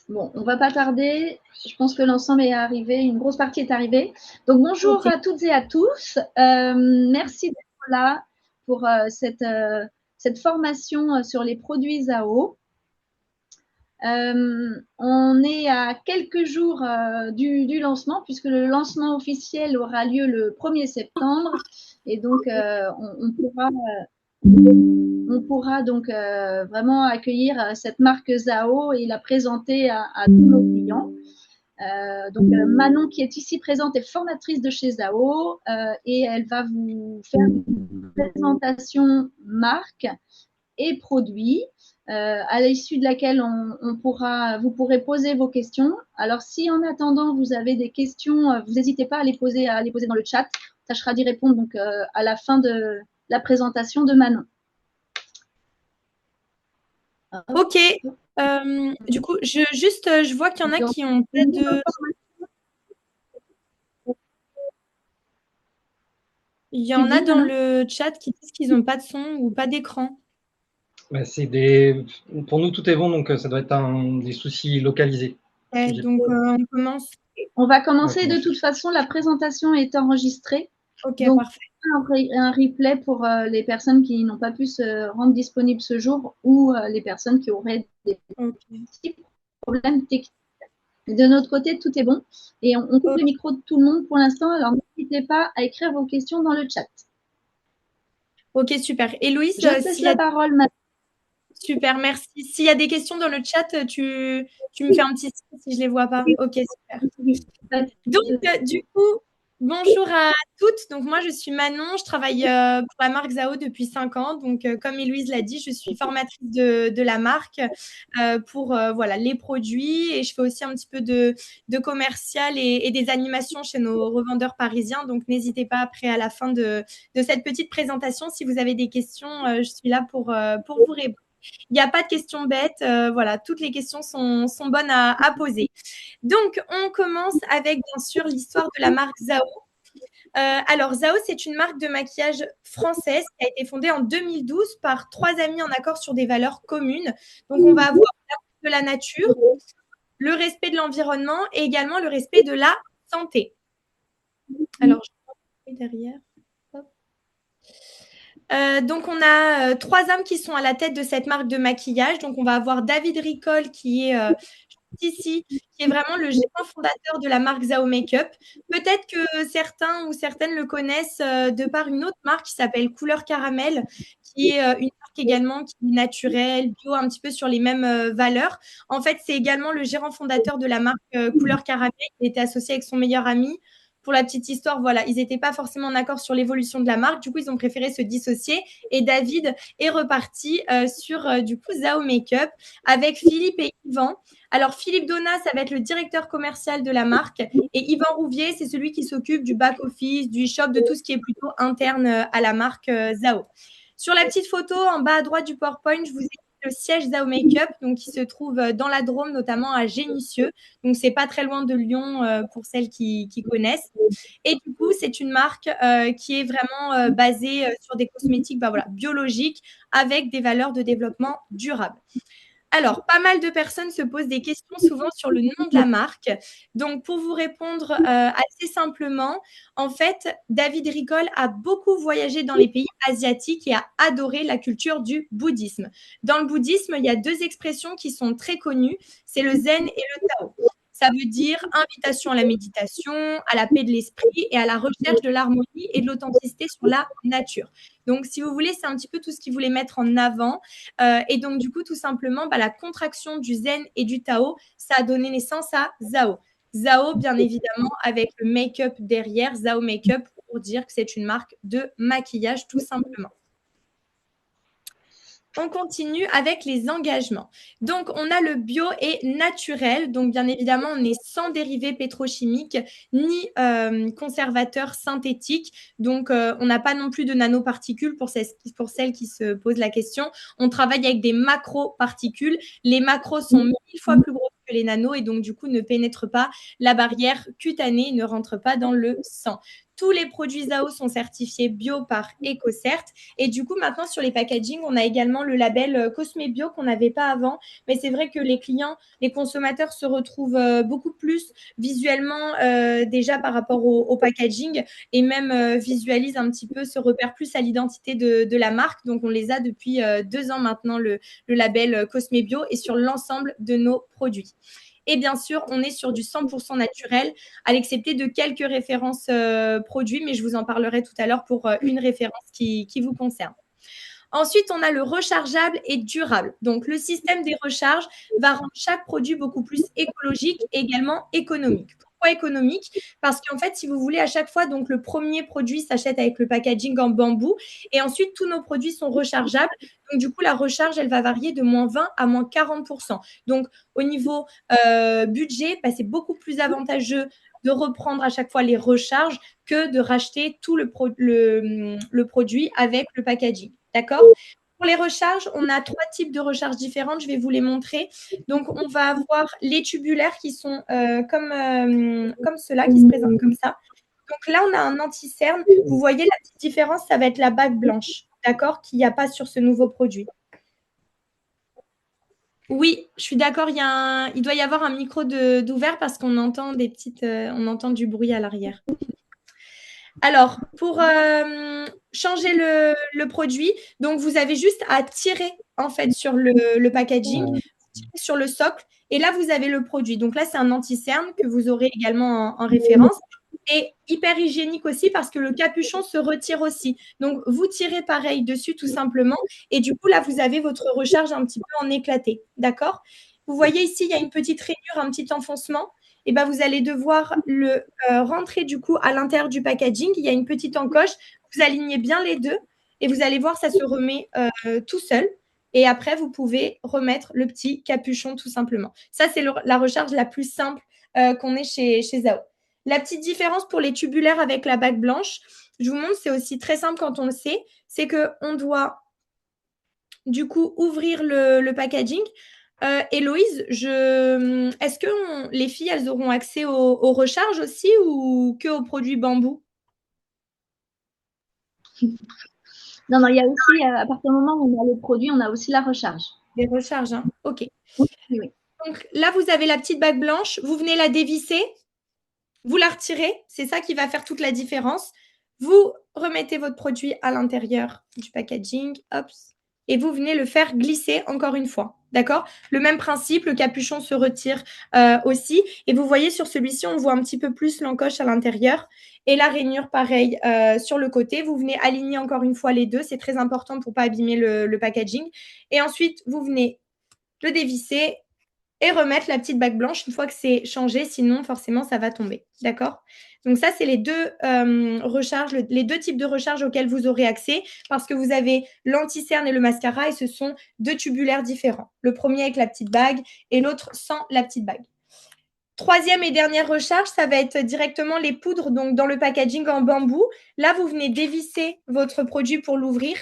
Bon, on va pas tarder. Je pense que l'ensemble est arrivé, une grosse partie est arrivée. Donc bonjour Ok. à toutes et à tous. Merci d'être là pour cette formation sur les produits ZAO. On est à quelques jours du lancement, puisque le lancement officiel aura lieu le 1er septembre. Et donc, on pourra donc vraiment accueillir cette marque ZAO et la présenter à tous nos clients. Donc Manon qui est ici présente est formatrice de chez ZAO et elle va vous faire une présentation marque et produit à l'issue de laquelle vous pourrez poser vos questions. Alors si en attendant vous avez des questions, vous n'hésitez pas à les poser dans le chat. On tâchera d'y répondre donc à la fin de la présentation de Manon. Ok. Du coup, je vois qu'il y en a Donc, qui ont pas de. Il y tu en a dis dans Manon? le chat qui disent qu'ils n'ont pas de son ou pas d'écran. Pour nous, tout est bon, donc ça doit être des soucis localisés. Donc, on commence. On va commencer. De commencer. toute façon, la présentation est enregistrée. Ok, Donc, parfait. un replay pour les personnes qui n'ont pas pu se rendre disponibles ce jour ou les personnes qui auraient des petits problèmes techniques. De notre côté, tout est bon. Et on coupe le micro de tout le monde pour l'instant. Alors, n'hésitez pas à écrire vos questions dans le chat. Ok, super. Et Louise, Je cède la parole maintenant. Super, merci. S'il y a des questions dans le chat, tu me fais un petit signe si je ne les vois pas. Ok, super. Donc, du coup, bonjour à toutes. Donc, moi, je suis Manon. Je travaille pour la marque ZAO depuis 5 ans. Donc, comme Héloïse l'a dit, je suis formatrice de la marque pour voilà, les produits. Et je fais aussi un petit peu de commercial et des animations chez nos revendeurs parisiens. Donc, n'hésitez pas après, à la fin de cette petite présentation, si vous avez des questions, je suis là pour vous répondre. Il n'y a pas de questions bêtes. Voilà, toutes les questions sont bonnes à poser. Donc, on commence avec, bien sûr, l'histoire de la marque ZAO. Alors, ZAO, c'est une marque de maquillage française qui a été fondée en 2012 par 3 amis en accord sur des valeurs communes. Donc, on va avoir l'amour de la nature, le respect de l'environnement et également le respect de la santé. Alors, je vais derrière. Donc, on a 3 hommes qui sont à la tête de cette marque de maquillage. Donc, on va avoir David Ricol qui est ici, qui est vraiment le géant fondateur de la marque ZAO Makeup. Peut-être que certains ou certaines le connaissent de par une autre marque qui s'appelle Couleur Caramel, qui est une marque également qui est naturelle, bio, un petit peu sur les mêmes valeurs. En fait, c'est également le gérant fondateur de la marque Couleur Caramel qui était associé avec son meilleur ami. Pour la petite histoire, voilà, ils n'étaient pas forcément en accord sur l'évolution de la marque. Du coup, ils ont préféré se dissocier. Et David est reparti sur du coup ZAO Makeup avec Philippe et Yvan. Alors, Philippe Donat, ça va être le directeur commercial de la marque. Et Yvan Rouvier, c'est celui qui s'occupe du back-office, du shop, de tout ce qui est plutôt interne à la marque ZAO. Sur la petite photo, en bas à droite du PowerPoint, je vous ai le siège ZAO Makeup, donc qui se trouve dans la Drôme, notamment à Génissieux. Donc, c'est pas très loin de Lyon pour celles qui connaissent. Et du coup, c'est une marque qui est vraiment basée sur des cosmétiques voilà, biologiques avec des valeurs de développement durable. Alors, pas mal de personnes se posent des questions souvent sur le nom de la marque. Donc, pour vous répondre assez simplement, en fait, David Ricol a beaucoup voyagé dans les pays asiatiques et a adoré la culture du bouddhisme. Dans le bouddhisme, il y a 2 expressions qui sont très connues, c'est le zen et le tao. Ça veut dire invitation à la méditation, à la paix de l'esprit et à la recherche de l'harmonie et de l'authenticité sur la nature. Donc, si vous voulez, c'est un petit peu tout ce qu'il voulait mettre en avant. Et donc, du coup, tout simplement, la contraction du zen et du tao, ça a donné naissance à ZAO. ZAO, bien évidemment, avec le make-up derrière, ZAO Makeup, pour dire que c'est une marque de maquillage, tout simplement. On continue avec les engagements. Donc, on a le bio et naturel. Donc, bien évidemment, on est sans dérivés pétrochimiques ni conservateurs synthétiques. Donc, on n'a pas non plus de nanoparticules pour celles qui se posent la question. On travaille avec des macroparticules. Les macros sont 1000 fois plus gros que les nanos et donc, du coup, ne pénètrent pas la barrière cutanée, ne rentrent pas dans le sang. Tous les produits Zao sont certifiés bio par EcoCert. Et du coup, maintenant, sur les packaging, on a également le label Cosme Bio qu'on n'avait pas avant. Mais c'est vrai que les clients, les consommateurs se retrouvent beaucoup plus visuellement déjà par rapport au packaging et même visualisent un petit peu, se repèrent plus à l'identité de la marque. Donc, on les a depuis 2 ans maintenant, le label Cosme Bio et sur l'ensemble de nos produits. Et bien sûr, on est sur du 100% naturel, à l'excepté de quelques références produits, mais je vous en parlerai tout à l'heure pour une référence qui vous concerne. Ensuite, on a le rechargeable et durable. Donc, le système des recharges va rendre chaque produit beaucoup plus écologique et également économique. Pourquoi économique? Parce qu'en fait, si vous voulez, à chaque fois, donc le premier produit s'achète avec le packaging en bambou et ensuite, tous nos produits sont rechargeables. Donc, du coup, la recharge, elle va varier de moins 20 à moins 40%. Donc, au niveau budget, bah, c'est beaucoup plus avantageux de reprendre à chaque fois les recharges que de racheter tout le produit avec le packaging. D'accord? Pour les recharges, on a 3 types de recharges différentes. Je vais vous les montrer. Donc, on va avoir les tubulaires qui sont comme ceux-là, qui se présentent comme ça. Donc là, on a un anti-cerne. Vous voyez, la petite différence, ça va être la bague blanche, d'accord, qu'il n'y a pas sur ce nouveau produit. Oui, je suis d'accord. Il doit y avoir un micro d'ouvert parce qu'on entend on entend du bruit à l'arrière. Alors, pour changer le produit, donc vous avez juste à tirer en fait sur le packaging, sur le socle, et là vous avez le produit. Donc là, c'est un anti-cerne que vous aurez également en référence. Et hyper hygiénique aussi parce que le capuchon se retire aussi. Donc, vous tirez pareil dessus tout simplement. Et du coup, là, vous avez votre recharge un petit peu en éclaté. D'accord? Vous voyez ici, il y a une petite rainure, un petit enfoncement. Et ben, vous allez devoir le rentrer du coup à l'intérieur du packaging. Il y a une petite encoche. Vous alignez bien les deux et vous allez voir, ça se remet tout seul. Et après, vous pouvez remettre le petit capuchon tout simplement. Ça, c'est la recharge la plus simple qu'on ait chez Zao. La petite différence pour les tubulaires avec la bague blanche, je vous montre, c'est aussi très simple quand on le sait, c'est qu'on doit du coup ouvrir le packaging. Héloïse, est-ce que les filles, elles auront accès aux recharges aussi ou que aux produits bambou? Non, il y a aussi, à partir du moment où on a le produit, on a aussi la recharge. Les recharges, hein. Ok. Oui, oui. Donc là, vous avez la petite bague blanche, vous venez la dévisser, vous la retirez, c'est ça qui va faire toute la différence. Vous remettez votre produit à l'intérieur du packaging, hop, et vous venez le faire glisser encore une fois. D'accord? Le même principe, le capuchon se retire aussi. Et vous voyez sur celui-ci, on voit un petit peu plus l'encoche à l'intérieur. Et la rainure, pareil, sur le côté. Vous venez aligner encore une fois les deux. C'est très important pour ne pas abîmer le packaging. Et ensuite, vous venez le dévisser et remettre la petite bague blanche une fois que c'est changé, sinon forcément ça va tomber. D'accord? Donc ça, c'est les deux recharges, les deux types de recharges auxquels vous aurez accès parce que vous avez l'anti-cerne et le mascara et ce sont deux tubulaires différents. Le premier avec la petite bague et l'autre sans la petite bague. Troisième et dernière recharge, ça va être directement les poudres donc dans le packaging en bambou. Là, vous venez dévisser votre produit pour l'ouvrir.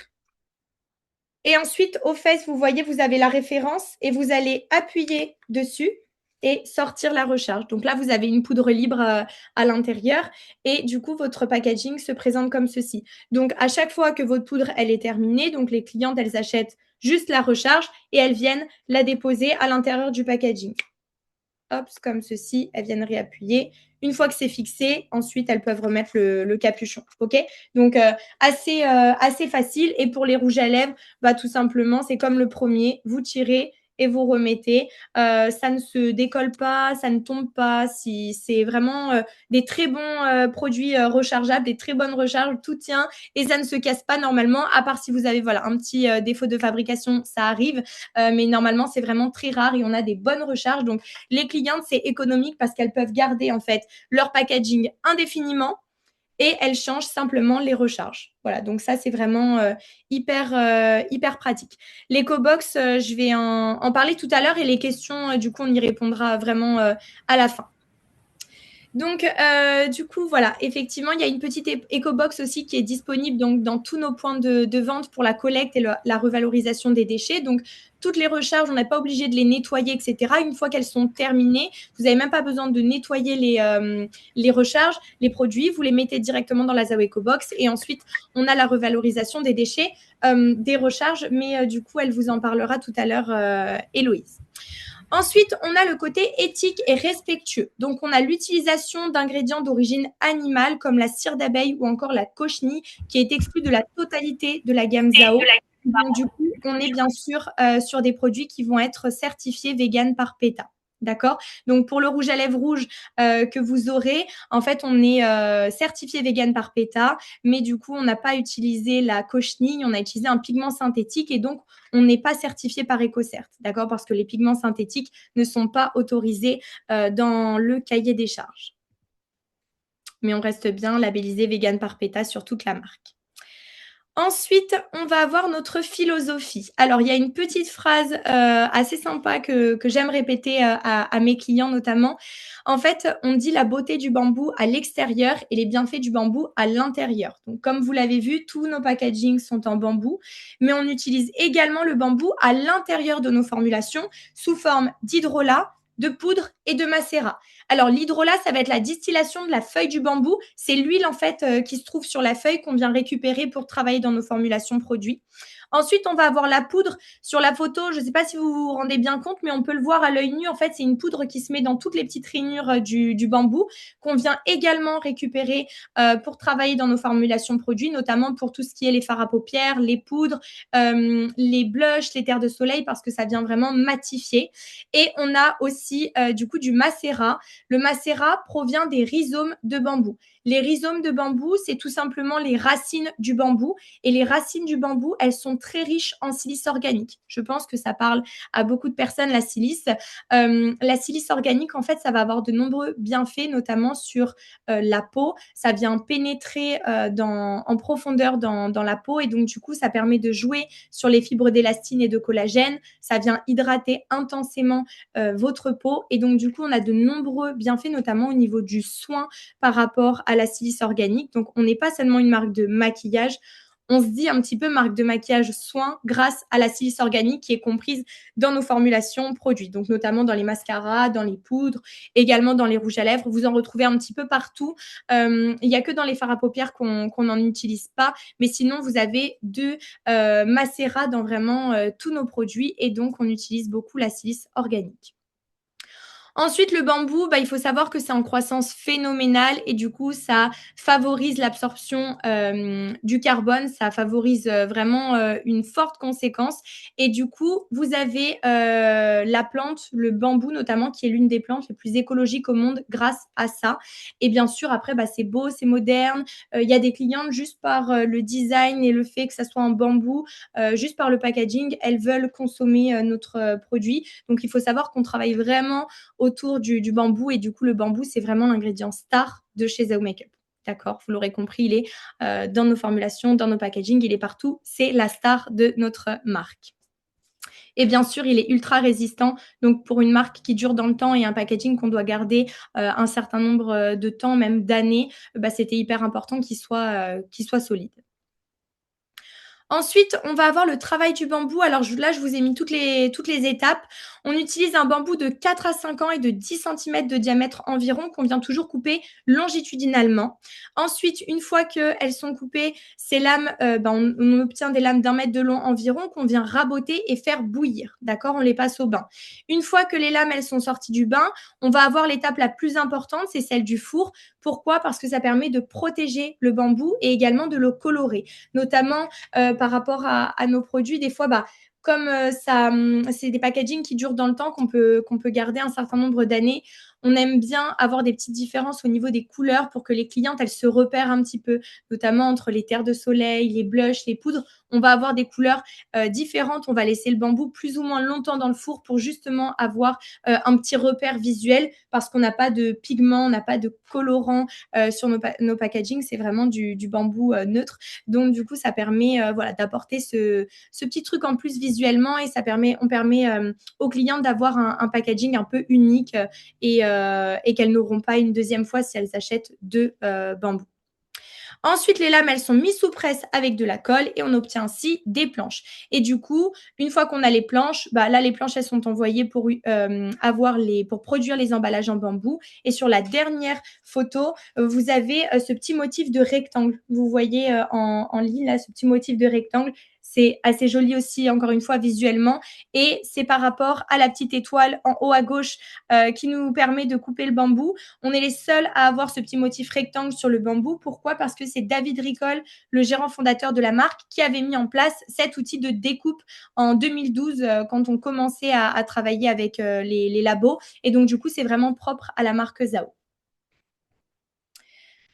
Et ensuite, aux fesses, vous voyez, vous avez la référence et vous allez appuyer dessus et sortir la recharge. Donc là, vous avez une poudre libre à l'intérieur et du coup, votre packaging se présente comme ceci. Donc, à chaque fois que votre poudre, elle est terminée, donc les clientes, elles achètent juste la recharge et elles viennent la déposer à l'intérieur du packaging. Hop, comme ceci, elles viennent réappuyer. Une fois que c'est fixé, ensuite, elles peuvent remettre le capuchon. OK? Donc, assez facile. Et pour les rouges à lèvres, bah, tout simplement, c'est comme le premier. Vous tirez et vous remettez. Ça ne se décolle pas, ça ne tombe pas. C'est vraiment des très bons produits rechargeables, des très bonnes recharges. Tout tient et ça ne se casse pas normalement, à part si vous avez voilà, un petit défaut de fabrication, ça arrive. Mais normalement, c'est vraiment très rare et on a des bonnes recharges. Donc, les clientes, c'est économique parce qu'elles peuvent garder en fait leur packaging indéfiniment et elles changent simplement les recharges. Voilà, donc ça, c'est vraiment hyper pratique. L'EcoBox, je vais en parler tout à l'heure et les questions, du coup, on y répondra vraiment à la fin. Donc, du coup, voilà, effectivement, il y a une petite éco-box aussi qui est disponible donc, dans tous nos points de vente pour la collecte et la revalorisation des déchets. Donc, toutes les recharges, on n'est pas obligé de les nettoyer, etc. Une fois qu'elles sont terminées, vous n'avez même pas besoin de nettoyer les recharges, les produits. Vous les mettez directement dans la Zao Eco-box et ensuite, on a la revalorisation des déchets, des recharges. Mais du coup, elle vous en parlera tout à l'heure, Héloïse. Ensuite, on a le côté éthique et respectueux. Donc, on a l'utilisation d'ingrédients d'origine animale comme la cire d'abeille ou encore la cochenille qui est exclue de la totalité de la gamme Zao. Donc, du coup, on est bien sûr sur des produits qui vont être certifiés vegan par PETA. D'accord. Donc, pour le rouge à lèvres rouge que vous aurez, en fait, on est certifié vegan par PETA, mais du coup, on n'a pas utilisé la cochenille, on a utilisé un pigment synthétique et donc, on n'est pas certifié par EcoCert, d'accord, parce que les pigments synthétiques ne sont pas autorisés dans le cahier des charges. Mais on reste bien labellisé vegan par PETA sur toute la marque. Ensuite, on va avoir notre philosophie. Alors, il y a une petite phrase assez sympa que j'aime répéter à mes clients notamment. En fait, on dit la beauté du bambou à l'extérieur et les bienfaits du bambou à l'intérieur. Donc, comme vous l'avez vu, tous nos packagings sont en bambou, mais on utilise également le bambou à l'intérieur de nos formulations sous forme d'hydrolat, de poudre et de macérat. Alors, l'hydrolat, ça va être la distillation de la feuille du bambou. C'est l'huile, en fait, qui se trouve sur la feuille qu'on vient récupérer pour travailler dans nos formulations produits. Ensuite, on va avoir la poudre. Sur la photo, je ne sais pas si vous vous rendez bien compte, mais on peut le voir à l'œil nu. En fait, c'est une poudre qui se met dans toutes les petites rainures du bambou qu'on vient également récupérer pour travailler dans nos formulations produits, notamment pour tout ce qui est les fards à paupières, les poudres, les blushs, les terres de soleil, parce que ça vient vraiment matifier. Et on a aussi, du coup, du macérat. Le macérat provient des rhizomes de bambou. Les rhizomes de bambou, c'est tout simplement les racines du bambou. Et les racines du bambou, elles sont très riches en silice organique. Je pense que ça parle à beaucoup de personnes, la silice. La silice organique, en fait, ça va avoir de nombreux bienfaits, notamment sur la peau. Ça vient pénétrer en profondeur dans la peau. Et donc, du coup, ça permet de jouer sur les fibres d'élastine et de collagène. Ça vient hydrater intensément votre peau. Et donc, du coup, on a de nombreux bienfaits, notamment au niveau du soin par rapport à la silice organique. Donc, on n'est pas seulement une marque de maquillage, on se dit un petit peu marque de maquillage soin grâce à la silice organique qui est comprise dans nos formulations produits. Donc, notamment dans les mascaras, dans les poudres, également dans les rouges à lèvres. Vous en retrouvez un petit peu partout. Il n'y a que dans les fards à paupières qu'on n'en utilise pas. Mais sinon, vous avez deux macérats dans vraiment tous nos produits. Et donc, on utilise beaucoup la silice organique. Ensuite, le bambou, il faut savoir que c'est en croissance phénoménale et du coup, ça favorise l'absorption du carbone, ça favorise vraiment une forte conséquence. Et du coup, vous avez la plante, le bambou notamment, qui est l'une des plantes les plus écologiques au monde grâce à ça. Et bien sûr, après, c'est beau, c'est moderne. Il y a des clientes, juste par le design et le fait que ça soit en bambou, juste par le packaging, elles veulent consommer notre produit. Donc, il faut savoir qu'on travaille vraiment autour du bambou et du coup le bambou c'est vraiment l'ingrédient star de chez Zao Makeup. D'accord, vous l'aurez compris, il est dans nos formulations, dans nos packaging, il est partout, c'est la star de notre marque. Et bien sûr, il est ultra résistant. Donc, pour une marque qui dure dans le temps et un packaging qu'on doit garder un certain nombre de temps, même d'années, c'était hyper important qu'il soit solide. Ensuite, on va avoir le travail du bambou. Alors là, je vous ai mis toutes les étapes. On utilise un bambou de 4 à 5 ans et de 10 cm de diamètre environ qu'on vient toujours couper longitudinalement. Ensuite, une fois qu'elles sont coupées, ces lames, on obtient des lames d'1 mètre de long environ qu'on vient raboter et faire bouillir. D'accord, on les passe au bain. Une fois que les lames, elles sont sorties du bain, on va avoir l'étape la plus importante, c'est celle du four. Pourquoi? Parce que ça permet de protéger le bambou et également de le colorer, notamment par rapport à nos produits. Des fois, comme c'est des packagings qui durent dans le temps, qu'on peut garder un certain nombre d'années, on aime bien avoir des petites différences au niveau des couleurs pour que les clientes, elles se repèrent un petit peu, notamment entre les terres de soleil, les blushs, les poudres. On va avoir des couleurs différentes. On va laisser le bambou plus ou moins longtemps dans le four pour justement avoir un petit repère visuel parce qu'on n'a pas de pigments, on n'a pas de colorant sur nos packagings. C'est vraiment du bambou neutre. Donc, du coup, ça permet d'apporter ce petit truc en plus visuellement et on permet aux clients d'avoir un packaging un peu unique et qu'elles n'auront pas une deuxième fois si elles achètent de bambou. Ensuite, les lames, elles sont mises sous presse avec de la colle et on obtient ainsi des planches. Et du coup, une fois qu'on a les planches, là, les planches, elles sont envoyées pour produire les emballages en bambou. Et sur la dernière photo, vous avez ce petit motif de rectangle. Vous voyez en ligne, là, ce petit motif de rectangle. C'est assez joli aussi, encore une fois, visuellement. Et c'est par rapport à la petite étoile en haut à gauche qui nous permet de couper le bambou. On est les seuls à avoir ce petit motif rectangle sur le bambou. Pourquoi? Parce que c'est David Ricol, le gérant fondateur de la marque, qui avait mis en place cet outil de découpe en 2012 quand on commençait à travailler avec les labos. Et donc, du coup, c'est vraiment propre à la marque Zao.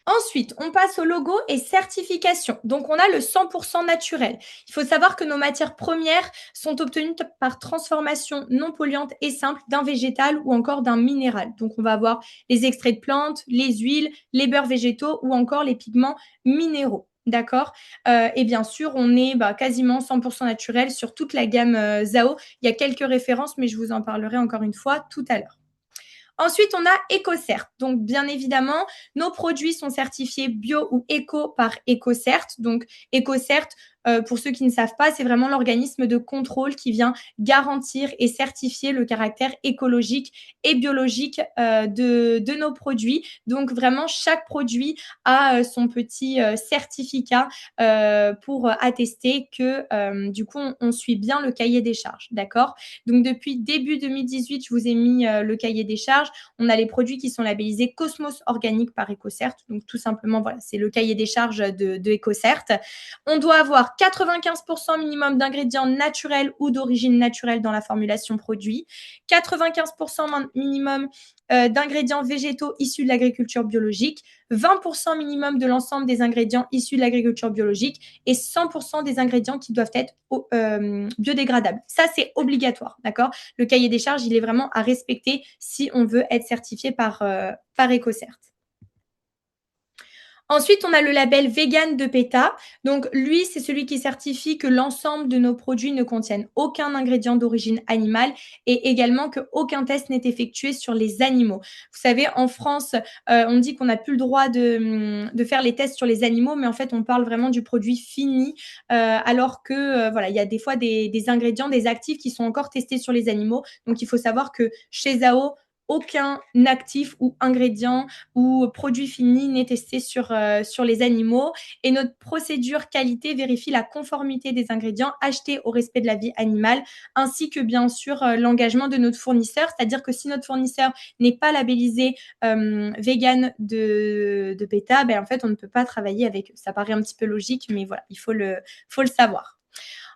Ensuite, on passe au logo et certification. Donc, on a le 100% naturel. Il faut savoir que nos matières premières sont obtenues par transformation non polluante et simple d'un végétal ou encore d'un minéral. Donc, on va avoir les extraits de plantes, les huiles, les beurres végétaux ou encore les pigments minéraux. D'accord. Et bien sûr, on est quasiment 100% naturel sur toute la gamme Zao. Il y a quelques références, mais je vous en parlerai encore une fois tout à l'heure. Ensuite, on a EcoCert. Donc, bien évidemment, nos produits sont certifiés bio ou éco par EcoCert. Donc, EcoCert, pour ceux qui ne savent pas, c'est vraiment l'organisme de contrôle qui vient garantir et certifier le caractère écologique et biologique de nos produits. Donc, vraiment, chaque produit a son petit certificat pour attester que, du coup, on suit bien le cahier des charges. D'accord? Donc, depuis début 2018, je vous ai mis le cahier des charges. On a les produits qui sont labellisés Cosmos Organique par EcoCert. Donc, tout simplement, voilà, c'est le cahier des charges de EcoCert. On doit avoir 95% minimum d'ingrédients naturels ou d'origine naturelle dans la formulation produit. 95% minimum d'ingrédients végétaux issus de l'agriculture biologique. 20% minimum de l'ensemble des ingrédients issus de l'agriculture biologique et 100% des ingrédients qui doivent être biodégradables. Ça, c'est obligatoire, d'accord? Le cahier des charges, il est vraiment à respecter si on veut être certifié par EcoCert. Ensuite, on a le label vegan de PETA. Donc, lui, c'est celui qui certifie que l'ensemble de nos produits ne contiennent aucun ingrédient d'origine animale et également qu'aucun test n'est effectué sur les animaux. Vous savez, en France, on dit qu'on n'a plus le droit de faire les tests sur les animaux, mais en fait, on parle vraiment du produit fini, alors que, voilà, il y a des fois des ingrédients, des actifs qui sont encore testés sur les animaux. Donc, il faut savoir que chez Zao, aucun actif ou ingrédient ou produit fini n'est testé sur les animaux. Et notre procédure qualité vérifie la conformité des ingrédients achetés au respect de la vie animale, ainsi que bien sûr l'engagement de notre fournisseur. C'est-à-dire que si notre fournisseur n'est pas labellisé vegan de PETA, en fait, on ne peut pas travailler avec eux. Ça paraît un petit peu logique, mais voilà, il faut le savoir.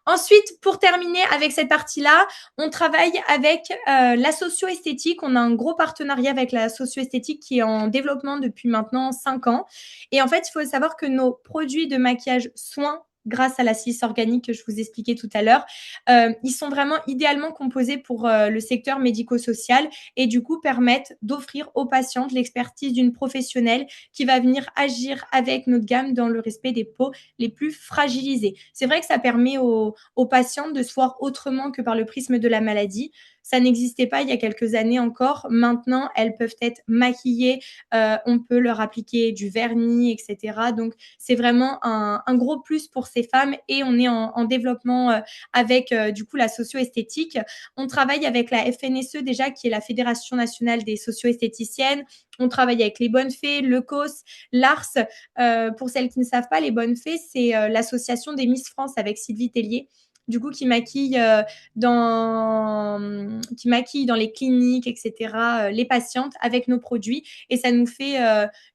Ensuite, pour terminer avec cette partie-là, on travaille avec la socio-esthétique. On a un gros partenariat avec la socio-esthétique qui est en développement depuis maintenant 5 ans. Et en fait, il faut savoir que nos produits de maquillage soins, grâce à la silice organique que je vous expliquais tout à l'heure, ils sont vraiment idéalement composés pour le secteur médico-social et du coup permettent d'offrir aux patientes l'expertise d'une professionnelle qui va venir agir avec notre gamme dans le respect des peaux les plus fragilisées. C'est vrai que ça permet aux patientes de se voir autrement que par le prisme de la maladie. Ça n'existait pas il y a quelques années encore. Maintenant, elles peuvent être maquillées, on peut leur appliquer du vernis, etc. Donc, c'est vraiment un gros plus pour ces femmes et on est en développement avec du coup la socio-esthétique. On travaille avec la FNSE déjà, qui est la Fédération nationale des socio-esthéticiennes. On travaille avec les Bonnes Fées, le COS, l'ARS. Pour celles qui ne savent pas, les Bonnes Fées, c'est l'association des Miss France avec Sylvie Tellier, du coup, qui maquille dans les cliniques, etc., les patientes avec nos produits. Et ça nous fait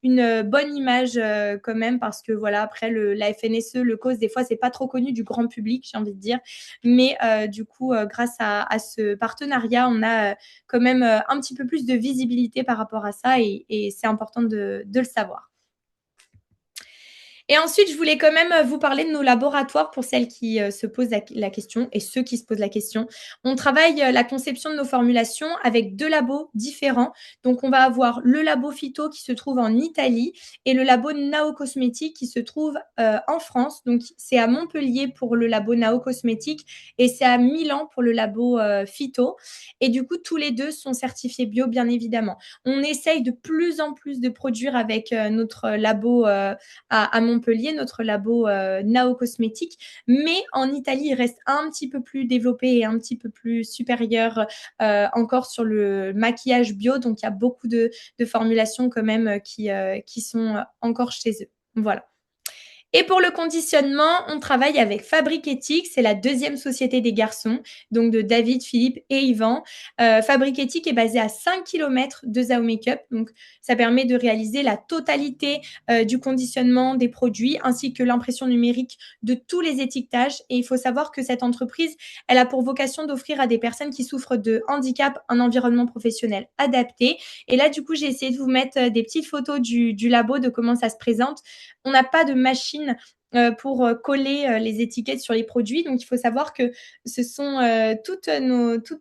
une bonne image quand même parce que, voilà, après, la FNSE, le COS, des fois, c'est pas trop connu du grand public, j'ai envie de dire. Mais du coup, grâce à ce partenariat, on a quand même un petit peu plus de visibilité par rapport à ça et c'est important de le savoir. Et ensuite, je voulais quand même vous parler de nos laboratoires pour celles qui se posent la question et ceux qui se posent la question. On travaille la conception de nos formulations avec 2 labos différents. Donc, on va avoir le labo Phyto qui se trouve en Italie et le labo Nao Cosmétique qui se trouve en France. Donc, c'est à Montpellier pour le labo Nao Cosmétique et c'est à Milan pour le labo Phyto. Et du coup, tous les 2 sont certifiés bio, bien évidemment. On essaye de plus en plus de produire avec notre labo à Montpellier, notre labo Nao Cosmétique. Mais en Italie, il reste un petit peu plus développé et un petit peu plus supérieur encore sur le maquillage bio. Donc, il y a beaucoup de formulations quand même qui sont encore chez eux. Voilà. Et pour le conditionnement, on travaille avec Fabrique Éthique, c'est la 2e société des garçons, donc de David, Philippe et Yvan. Fabrique Éthique est basée à 5 km de Zao Makeup, donc ça permet de réaliser la totalité du conditionnement des produits ainsi que l'impression numérique de tous les étiquetages. Et il faut savoir que cette entreprise, elle a pour vocation d'offrir à des personnes qui souffrent de handicap un environnement professionnel adapté. Et là, du coup, j'ai essayé de vous mettre des petites photos du labo, de comment ça se présente. On n'a pas de machine pour coller les étiquettes sur les produits. Donc, il faut savoir que ce sont toutes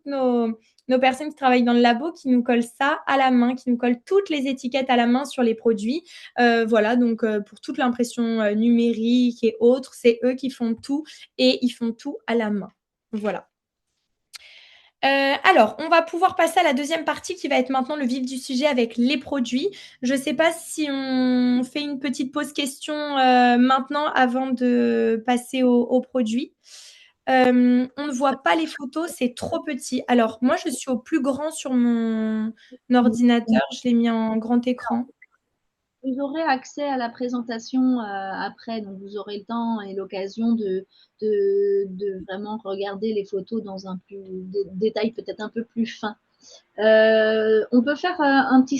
nos personnes qui travaillent dans le labo qui nous collent ça à la main, qui nous collent toutes les étiquettes à la main sur les produits. Voilà, donc pour toute l'impression numérique et autres, c'est eux qui font tout et ils font tout à la main. Voilà. Alors, on va pouvoir passer à la 2e partie qui va être maintenant le vif du sujet avec les produits. Je ne sais pas si on fait une petite pause question maintenant avant de passer aux produits. On ne voit pas les photos, c'est trop petit. Alors, moi, je suis au plus grand sur mon ordinateur. Je l'ai mis en grand écran. Vous aurez accès à la présentation après, donc vous aurez le temps et l'occasion de vraiment regarder les photos dans un détail peut-être un peu plus fin. On peut faire un petit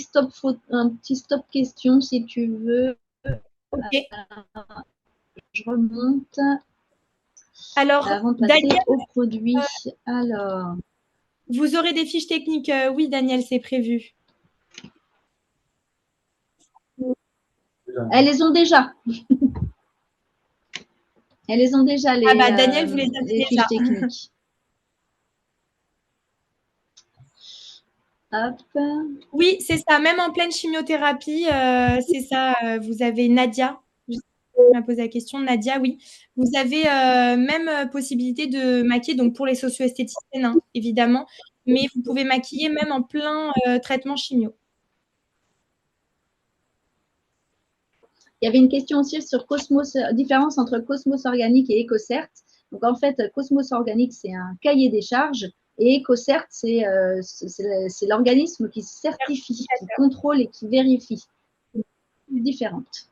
stop question si tu veux. Ok. Je remonte. Alors, avant de passer Daniel, aux produits. Alors, vous aurez des fiches techniques. Oui, Daniel, c'est prévu. elles les ont déjà. Elles les ont déjà, Daniel, vous les avez les fiches techniques. Hop. Oui, c'est ça. Même en pleine chimiothérapie, c'est ça. Vous avez Nadia. Je m'a posé la question. Nadia, oui. Vous avez même possibilité de maquiller, donc pour les socio-esthéticiennes, hein, évidemment, mais vous pouvez maquiller même en plein traitement chimio. Il y avait une question aussi sur différence entre Cosmos Organique et EcoCert. Donc en fait, Cosmos Organique, c'est un cahier des charges et EcoCert, c'est l'organisme qui certifie, qui contrôle et qui vérifie. Différentes.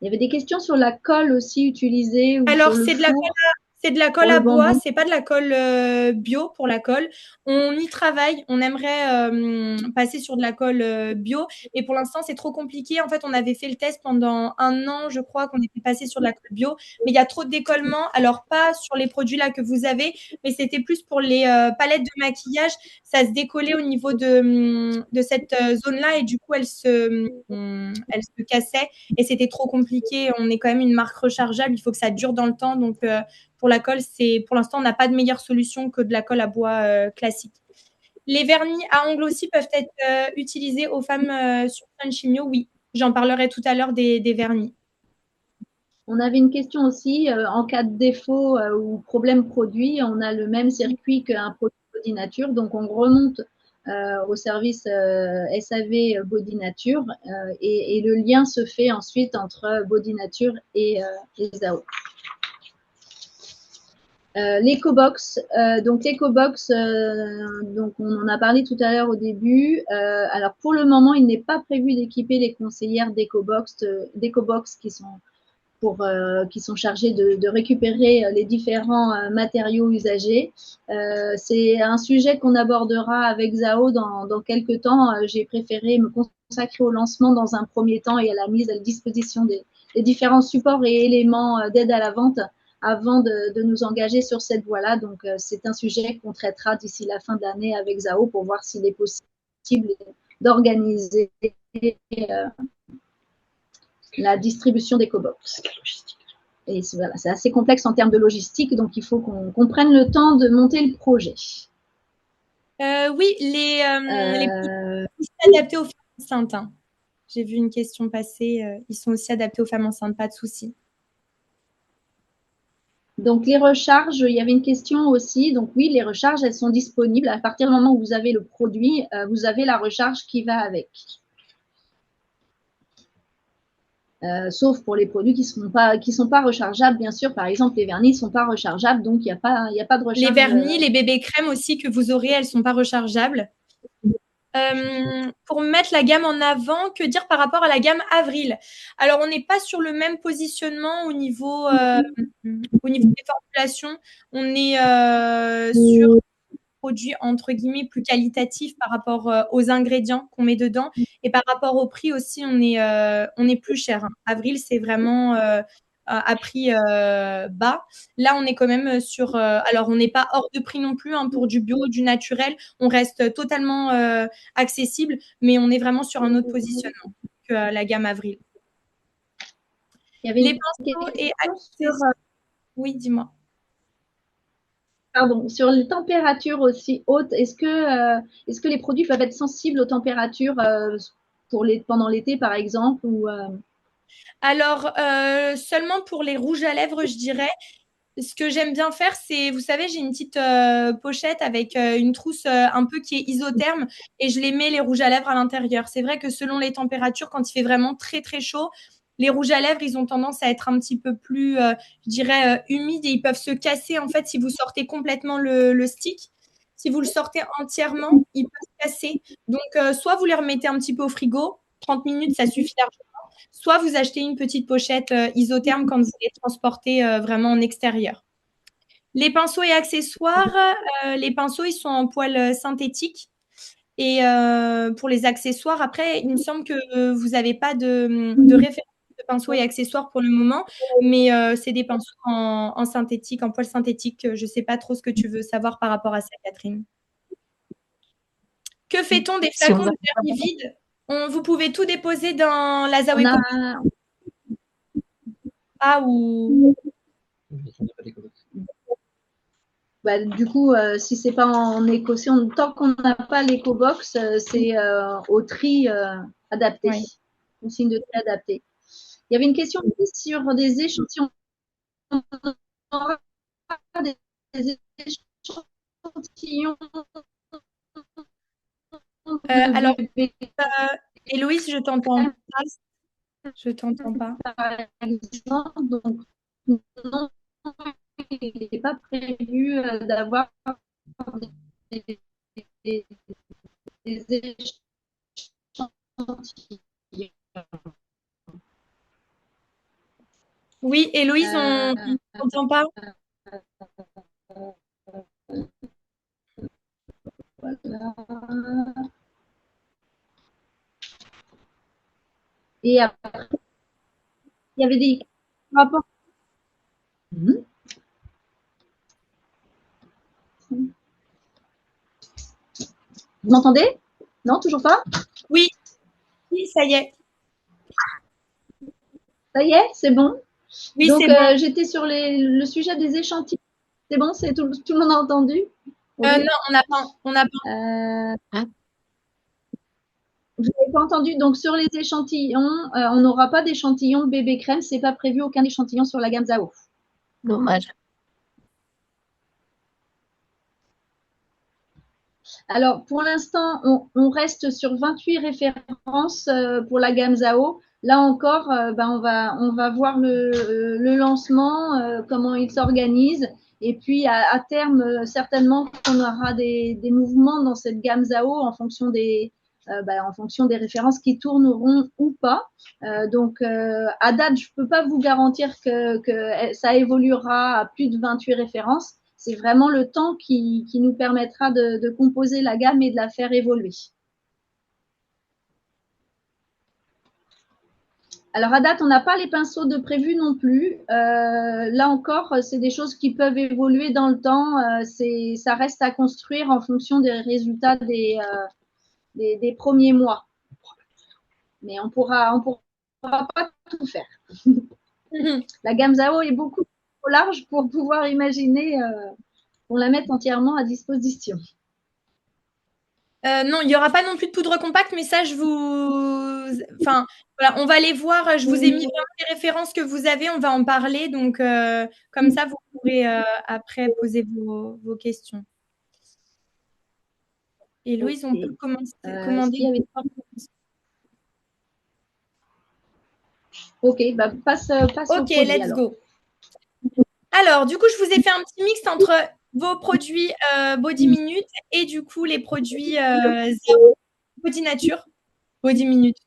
Il y avait des questions sur la colle aussi utilisée. Alors, c'est de la colle à bois, c'est pas de la colle bio pour la colle. On y travaille, on aimerait passer sur de la colle bio, et pour l'instant, c'est trop compliqué. En fait, on avait fait le test pendant 1 an, je crois, qu'on était passé sur de la colle bio, mais il y a trop de décollement. Alors, pas sur les produits là que vous avez, mais c'était plus pour les palettes de maquillage. Ça se décollait au niveau de cette zone-là, et du coup, elle se cassait, et c'était trop compliqué. On est quand même une marque rechargeable, il faut que ça dure dans le temps, donc pour la colle, pour l'instant, on n'a pas de meilleure solution que de la colle à bois classique. Les vernis à ongles aussi peuvent être utilisés aux femmes sur Sun Chimio, oui. J'en parlerai tout à l'heure des vernis. On avait une question aussi, en cas de défaut ou problème produit, on a le même circuit qu'un produit Body Nature, donc on remonte au service SAV Body Nature et le lien se fait ensuite entre Body Nature et Zao. L'EcoBox, donc l'EcoBox, donc on en a parlé tout à l'heure au début. Alors pour le moment, il n'est pas prévu d'équiper les conseillères d'EcoBox qui sont chargées de récupérer les différents matériaux usagés. C'est un sujet qu'on abordera avec Zao dans quelques temps. J'ai préféré me consacrer au lancement dans un premier temps et à la mise à disposition des différents supports et éléments d'aide à la vente avant de nous engager sur cette voie-là. Donc, c'est un sujet qu'on traitera d'ici la fin de l'année avec Zao pour voir s'il est possible d'organiser la distribution d'EcoBox. Et voilà, c'est assez complexe en termes de logistique, donc il faut qu'on prenne le temps de monter le projet. Oui, les produits sont adaptés aux femmes enceintes. Hein. J'ai vu une question passer. Ils sont aussi adaptés aux femmes enceintes, pas de souci. Donc, les recharges, il y avait une question aussi. Donc, oui, les recharges, elles sont disponibles. À partir du moment où vous avez le produit, vous avez la recharge qui va avec. Sauf pour les produits qui sont pas rechargeables, bien sûr. Par exemple, les vernis ne sont pas rechargeables, donc il n'y a pas de recharge. Les vernis, les bébés crèmes aussi que vous aurez, elles ne sont pas rechargeables. Pour mettre la gamme en avant, que dire par rapport à la gamme Avril? Alors, on n'est pas sur le même positionnement au niveau des formulations. On est sur produits entre guillemets plus qualitatifs par rapport aux ingrédients qu'on met dedans et par rapport au prix aussi on est plus cher. Hein. Avril c'est vraiment à prix bas. Là on est quand même sur alors on n'est pas hors de prix non plus hein, pour du bio, du naturel. On reste totalement accessible, mais on est vraiment sur un autre positionnement que la gamme Avril. Il y avait les pinceaux et accessoires. Oui, dis-moi. Pardon, sur les températures aussi hautes, est-ce que les produits peuvent être sensibles aux températures pendant l'été, par exemple ou, Alors, seulement pour les rouges à lèvres, je dirais. Ce que j'aime bien faire, c'est, vous savez, j'ai une petite pochette avec une trousse un peu qui est isotherme et je les mets les rouges à lèvres à l'intérieur. C'est vrai que selon les températures, quand il fait vraiment très très chaud, les rouges à lèvres, ils ont tendance à être un petit peu plus, je dirais, humides et ils peuvent se casser en fait si vous sortez complètement le stick. Si vous le sortez entièrement, il peut se casser. Donc, soit vous les remettez un petit peu au frigo, 30 minutes, ça suffit largement. Soit vous achetez une petite pochette isotherme quand vous les transportez vraiment en extérieur. Les pinceaux et accessoires, les pinceaux, ils sont en poil synthétique. Et pour les accessoires, après, il me semble que vous n'avez pas de référence de pinceaux et accessoires pour le moment, mais c'est des pinceaux en synthétique, en poil synthétique. Je ne sais pas trop ce que tu veux savoir par rapport à ça, Catherine. Que fait-on des flacons de vernis vides? Vous pouvez tout déposer dans la Zao Eco. Ah, ou... Bah, du coup, si c'est pas en éco, tant qu'on n'a pas l'éco-box, c'est au tri adapté, au signe de tri adapté. Il y avait une question sur des échantillons. Des échantillons. Alors, Héloïse, je t'entends pas. Je t'entends pas. Par exemple, donc, non, il n'est pas prévu d'avoir des échantillons. Oui, Héloïse, on ne t'entend pas. Voilà. Et après, il y avait des rapports. Vous m'entendez? Non, toujours pas? Oui, oui, ça y est. Ça y est, c'est bon? Oui, donc, bon. J'étais sur le sujet des échantillons. C'est bon? Tout le monde a entendu? Non, on n'a pas. Vous n'avez pas entendu? Donc, sur les échantillons, on n'aura pas d'échantillon de bébé crème. C'est pas prévu aucun échantillon sur la gamme Zao. Dommage. Alors, pour l'instant, on reste sur 28 références pour la gamme Zao. Là encore, on va voir le lancement, comment il s'organise. Et puis, à terme, certainement qu'on aura des mouvements dans cette gamme Zao en fonction des références qui tourneront ou pas. Donc, à date, je ne peux pas vous garantir que ça évoluera à plus de 28 références. C'est vraiment le temps qui nous permettra de composer la gamme et de la faire évoluer. Alors, à date, on n'a pas les pinceaux de prévu non plus. Là encore, c'est des choses qui peuvent évoluer dans le temps. Ça reste à construire en fonction des résultats des premiers mois. Mais on pourra pourra pas tout faire. La gamme Zao est beaucoup trop large pour pouvoir imaginer qu'on la mette entièrement à disposition. Non, il n'y aura pas non plus de poudre compacte, mais ça, enfin, voilà, on va les voir. Je vous ai mis vraiment les références que vous avez, on va en parler. Donc, comme ça, vous pourrez après poser vos questions. Et Louise, on peut commander. Ok, bah passe Ok, au produit, let's alors. go. Alors, du coup, je vous ai fait un petit mix entre vos produits Body Minute et du coup les produits Zao Body Nature. Body Minute,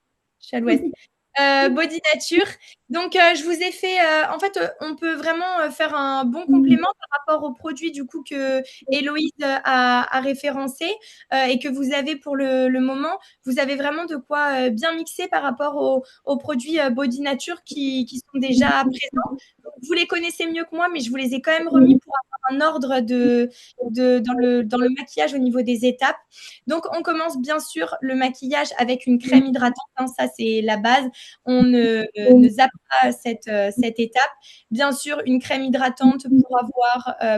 je suis à l'ouest. Body Nature. Donc, je vous ai fait, en fait, on peut vraiment faire un bon complément par rapport aux produits du coup que Héloïse a référencé et que vous avez pour le moment. Vous avez vraiment de quoi bien mixer par rapport aux produits Body Nature qui sont déjà présents. Donc, vous les connaissez mieux que moi, mais je vous les ai quand même remis pour avoir un ordre dans le maquillage au niveau des étapes. Donc, on commence bien sûr le maquillage avec une crème hydratante. Hein, ça, c'est la base. On ne zappe pas cette étape. Bien sûr, une crème hydratante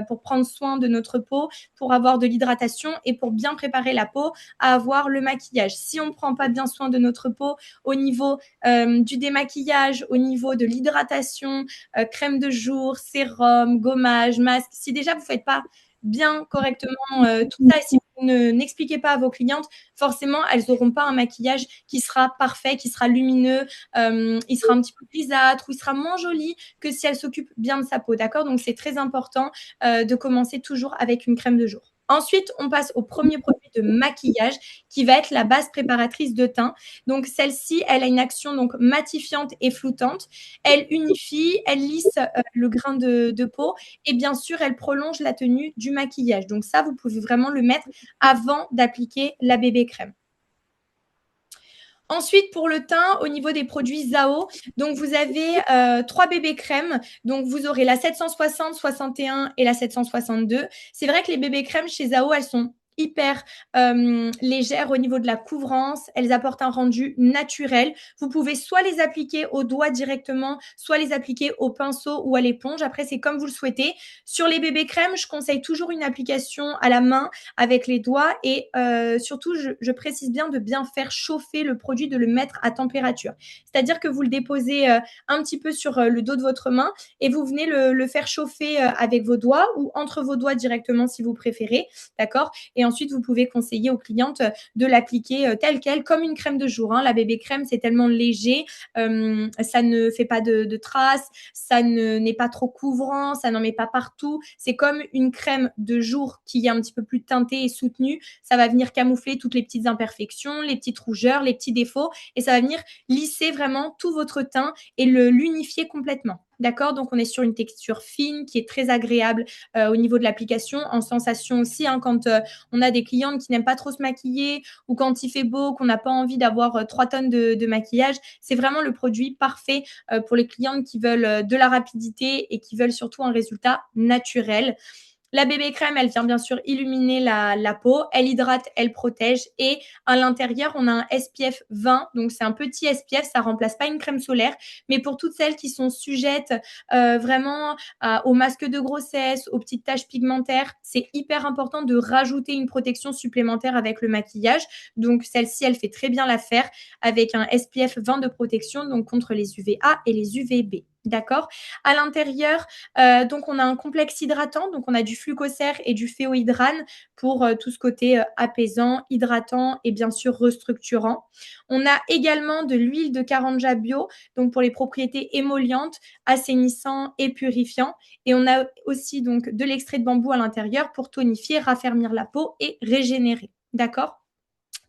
pour prendre soin de notre peau, pour avoir de l'hydratation et pour bien préparer la peau à avoir le maquillage. Si on ne prend pas bien soin de notre peau au niveau du démaquillage, au niveau de l'hydratation, crème de jour, sérum, gommage, masque, si déjà vous ne faites pas bien correctement tout ça et si vous n'expliquez pas à vos clientes, forcément, elles n'auront pas un maquillage qui sera parfait, qui sera lumineux, il sera un petit peu grisâtre ou il sera moins joli que si elle s'occupe bien de sa peau, d'accord? Donc, c'est très important de commencer toujours avec une crème de jour. Ensuite, on passe au premier produit de maquillage qui va être la base préparatrice de teint. Donc, celle-ci, elle a une action donc matifiante et floutante. Elle unifie, elle lisse le grain de peau et bien sûr, elle prolonge la tenue du maquillage. Donc, ça, vous pouvez vraiment le mettre avant d'appliquer la bébé crème. Ensuite, pour le teint, au niveau des produits Zao, donc vous avez 3 bébés crèmes. Donc, vous aurez la 760, 61 et la 762. C'est vrai que les bébés crèmes chez Zao, elles sont hyper légères au niveau de la couvrance. Elles apportent un rendu naturel. Vous pouvez soit les appliquer au doigt directement, soit les appliquer au pinceau ou à l'éponge. Après, c'est comme vous le souhaitez. Sur les bébés crèmes, je conseille toujours une application à la main avec les doigts et surtout, je précise bien de bien faire chauffer le produit, de le mettre à température. C'est-à-dire que vous le déposez un petit peu sur le dos de votre main et vous venez le faire chauffer avec vos doigts ou entre vos doigts directement si vous préférez, d'accord? Et ensuite, vous pouvez conseiller aux clientes de l'appliquer telle quelle, comme une crème de jour. Hein. La bébé crème, c'est tellement léger, ça ne fait pas de traces, ça n'est pas trop couvrant, ça n'en met pas partout. C'est comme une crème de jour qui est un petit peu plus teintée et soutenue. Ça va venir camoufler toutes les petites imperfections, les petites rougeurs, les petits défauts et ça va venir lisser vraiment tout votre teint et l'unifier complètement. D'accord? Donc, on est sur une texture fine qui est très agréable au niveau de l'application, en sensation aussi. Hein, quand on a des clientes qui n'aiment pas trop se maquiller ou quand il fait beau, qu'on n'a pas envie d'avoir 3 tonnes de maquillage, c'est vraiment le produit parfait pour les clientes qui veulent de la rapidité et qui veulent surtout un résultat naturel. La bébé crème, elle vient bien sûr illuminer la peau, elle hydrate, elle protège et à l'intérieur, on a un SPF 20, donc c'est un petit SPF, ça remplace pas une crème solaire, mais pour toutes celles qui sont sujettes vraiment aux masques de grossesse, aux petites taches pigmentaires, c'est hyper important de rajouter une protection supplémentaire avec le maquillage. Donc celle-ci, elle fait très bien l'affaire avec un SPF 20 de protection, donc contre les UVA et les UVB. D'accord? À l'intérieur, donc, on a un complexe hydratant. Donc, on a du Flucocert et du Féohydrane pour tout ce côté apaisant, hydratant et bien sûr restructurant. On a également de l'huile de Karanja Bio, donc pour les propriétés émollientes, assainissant et purifiant. Et on a aussi donc de l'extrait de bambou à l'intérieur pour tonifier, raffermir la peau et régénérer. D'accord?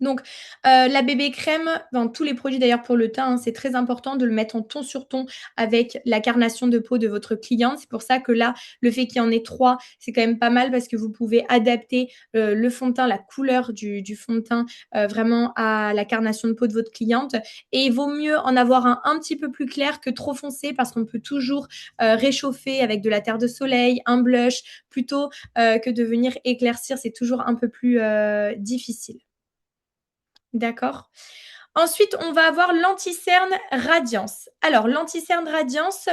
Donc, la bébé crème, dans tous les produits d'ailleurs pour le teint, hein, c'est très important de le mettre en ton sur ton avec la carnation de peau de votre cliente. C'est pour ça que là, le fait qu'il y en ait 3, c'est quand même pas mal parce que vous pouvez adapter le fond de teint, la couleur du fond de teint vraiment à la carnation de peau de votre cliente. Et il vaut mieux en avoir un petit peu plus clair que trop foncé parce qu'on peut toujours réchauffer avec de la terre de soleil, un blush, plutôt que de venir éclaircir. C'est toujours un peu plus difficile. D'accord. Ensuite, on va avoir l'anti-cerne Radiance. Alors, l'anti-cerne Radiance,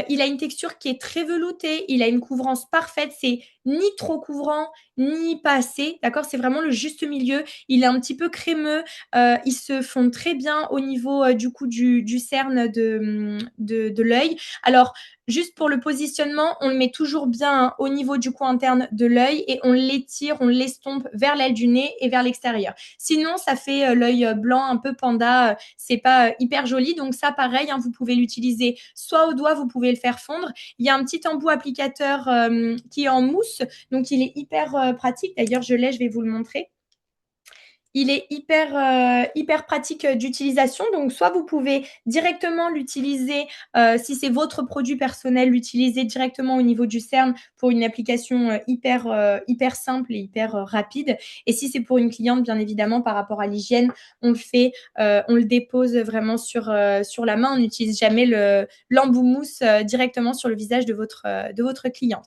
il a une texture qui est très veloutée, il a une couvrance parfaite, c'est ni trop couvrant, ni pas assez, d'accord? C'est vraiment le juste milieu. Il est un petit peu crémeux, il se fond très bien au niveau du coup du cerne de l'œil. Alors, juste pour le positionnement, on le met toujours bien au niveau du coin interne de l'œil et on l'étire, on l'estompe vers l'aile du nez et vers l'extérieur. Sinon, ça fait l'œil blanc un peu panda, c'est pas hyper joli. Donc ça, pareil, hein, vous pouvez l'utiliser soit au doigt, vous pouvez le faire fondre. Il y a un petit embout applicateur qui est en mousse, donc il est hyper pratique. D'ailleurs, je vais vous le montrer. Il est hyper pratique d'utilisation. Donc, soit vous pouvez directement l'utiliser, si c'est votre produit personnel, l'utiliser directement au niveau du cerne pour une application hyper simple et hyper rapide. Et si c'est pour une cliente, bien évidemment, par rapport à l'hygiène, on le dépose vraiment sur la main. On n'utilise jamais l'embout mousse directement sur le visage de votre cliente.